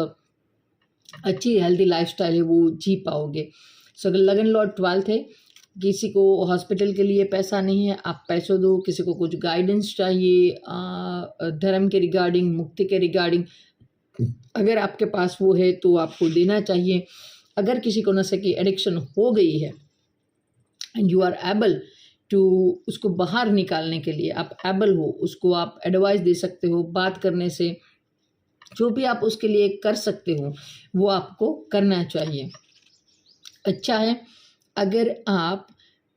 अच्छी हेल्दी लाइफस्टाइल है वो जी पाओगे। सो अगर लगन लॉर्ड 12th है, किसी को हॉस्पिटल के लिए पैसा नहीं है, आप पैसों दो। किसी को कुछ गाइडेंस चाहिए धर्म के रिगार्डिंग, मुक्ति के रिगार्डिंग, अगर आपके पास वो है तो आपको देना चाहिए। अगर किसी को नशे की एडिक्शन हो गई है and you are able to उसको बाहर निकालने के लिए आप एबल हो, उसको आप एडवाइस दे सकते हो बात करने से, जो भी आप उसके लिए कर सकते हो वो आपको करना चाहिए। अच्छा है, अगर आप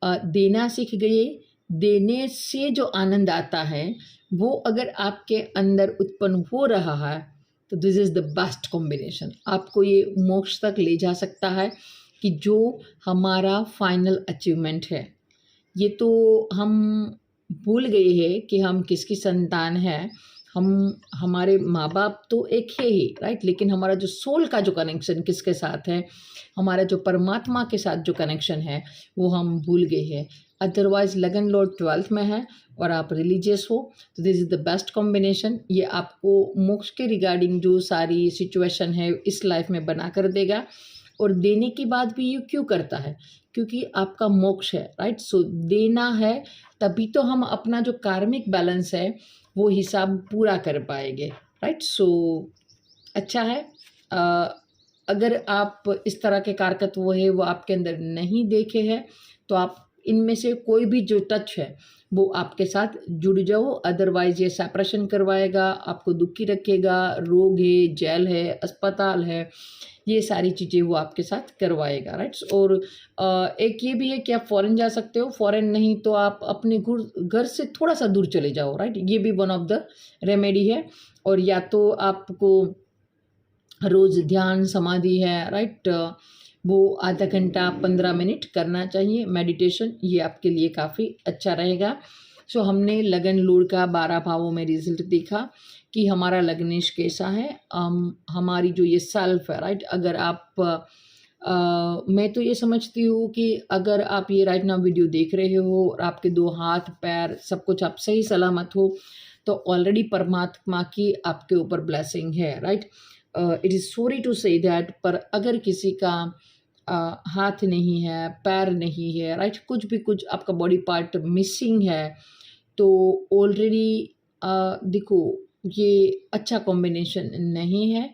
देना सीख गए, देने से जो आनंद आता है वो अगर आपके अंदर उत्पन्न हो रहा है तो this is the best combination. आपको ये मोक्ष तक ले जा सकता है कि जो हमारा फाइनल अचीवमेंट है। ये तो हम भूल गए हैं कि हम किसकी संतान है। हमारे माँ बाप तो एक है ही, राइट, लेकिन हमारा जो सोल का जो कनेक्शन किसके साथ है, हमारा जो परमात्मा के साथ जो कनेक्शन है वो हम भूल गए हैं। अदरवाइज लगन लॉर्ड 12th में है और आप रिलीजियस हो तो this is the best combination. ये आपको मोक्ष के रिगार्डिंग जो सारी सिचुएशन है इस लाइफ में बना कर देगा। और देने की बात भी ये क्यों करता है, क्योंकि आपका मोक्ष है, राइट। सो देना है तभी तो हम अपना जो कार्मिक बैलेंस है वो हिसाब पूरा कर पाएंगे, राइट। सो अच्छा है, अगर आप इस तरह के कारकत्व है वो आपके अंदर नहीं देखे हैं तो आप इनमें से कोई भी जो टच है वो आपके साथ जुड़ जाओ। अदरवाइज ये सेपरेशन करवाएगा, आपको दुखी रखेगा, रोग है, जेल है, अस्पताल है, ये सारी चीज़ें वो आपके साथ करवाएगा, राइट। और एक ये भी है कि आप फॉरेन जा सकते हो, फॉरेन नहीं तो आप अपने घर से थोड़ा सा दूर चले जाओ, राइट। ये भी वन ऑफ द रेमेडी है। और या तो आपको रोज़ ध्यान समाधि है, राइट, वो आधा घंटा 15 मिनट करना चाहिए मेडिटेशन, ये आपके लिए काफ़ी अच्छा रहेगा। सो हमने लगन लूढ़ का 12 भावों में रिजल्ट देखा कि हमारा लग्नेश कैसा है, हमारी जो ये सेल्फ है, राइट। अगर आप मैं तो ये समझती हूँ कि अगर आप ये राइट नाउ वीडियो देख रहे हो और आपके 2 हाथ पैर सब कुछ आप सही सलामत हो तो ऑलरेडी परमात्मा की आपके ऊपर ब्लेसिंग है, right. It is sorry to say that, पर अगर किसी का हाथ नहीं है, पैर नहीं है, राइट, कुछ भी कुछ आपका बॉडी पार्ट मिसिंग है तो ऑलरेडी देखो ये अच्छा कॉम्बिनेशन नहीं है।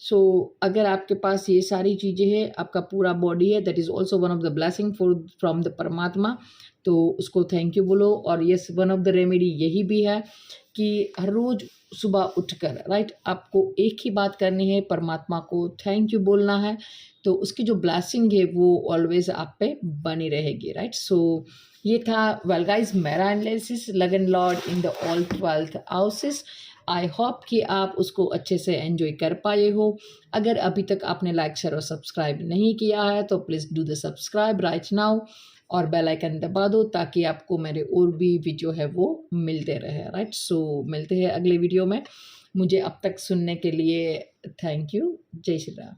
सो अगर आपके पास ये सारी चीज़ें हैं, आपका पूरा बॉडी है, that is also one of the blessing for from the परमात्मा, तो उसको थैंक यू बोलो। और yes, one of the remedy यही भी है कि हर रोज़ सुबह उठकर राइट आपको एक ही बात करनी है, परमात्मा को थैंक यू बोलना है, तो उसकी जो ब्लेसिंग है वो ऑलवेज आप पे बनी रहेगी, राइट। सो ये था वेल गाइस मेरा एनालिसिस लगन Lord in the all 12th houses. I hope कि आप उसको अच्छे से एंजॉय कर पाए हो। अगर अभी तक आपने लाइक शेयर और सब्सक्राइब नहीं किया है तो please do the subscribe right now और बेल आइकन दबा दो ताकि आपको मेरे और भी वीडियो है वो मिलते रहे, राइट। सो मिलते हैं अगले वीडियो में। मुझे अब तक सुनने के लिए थैंक यू। जय श्री राम।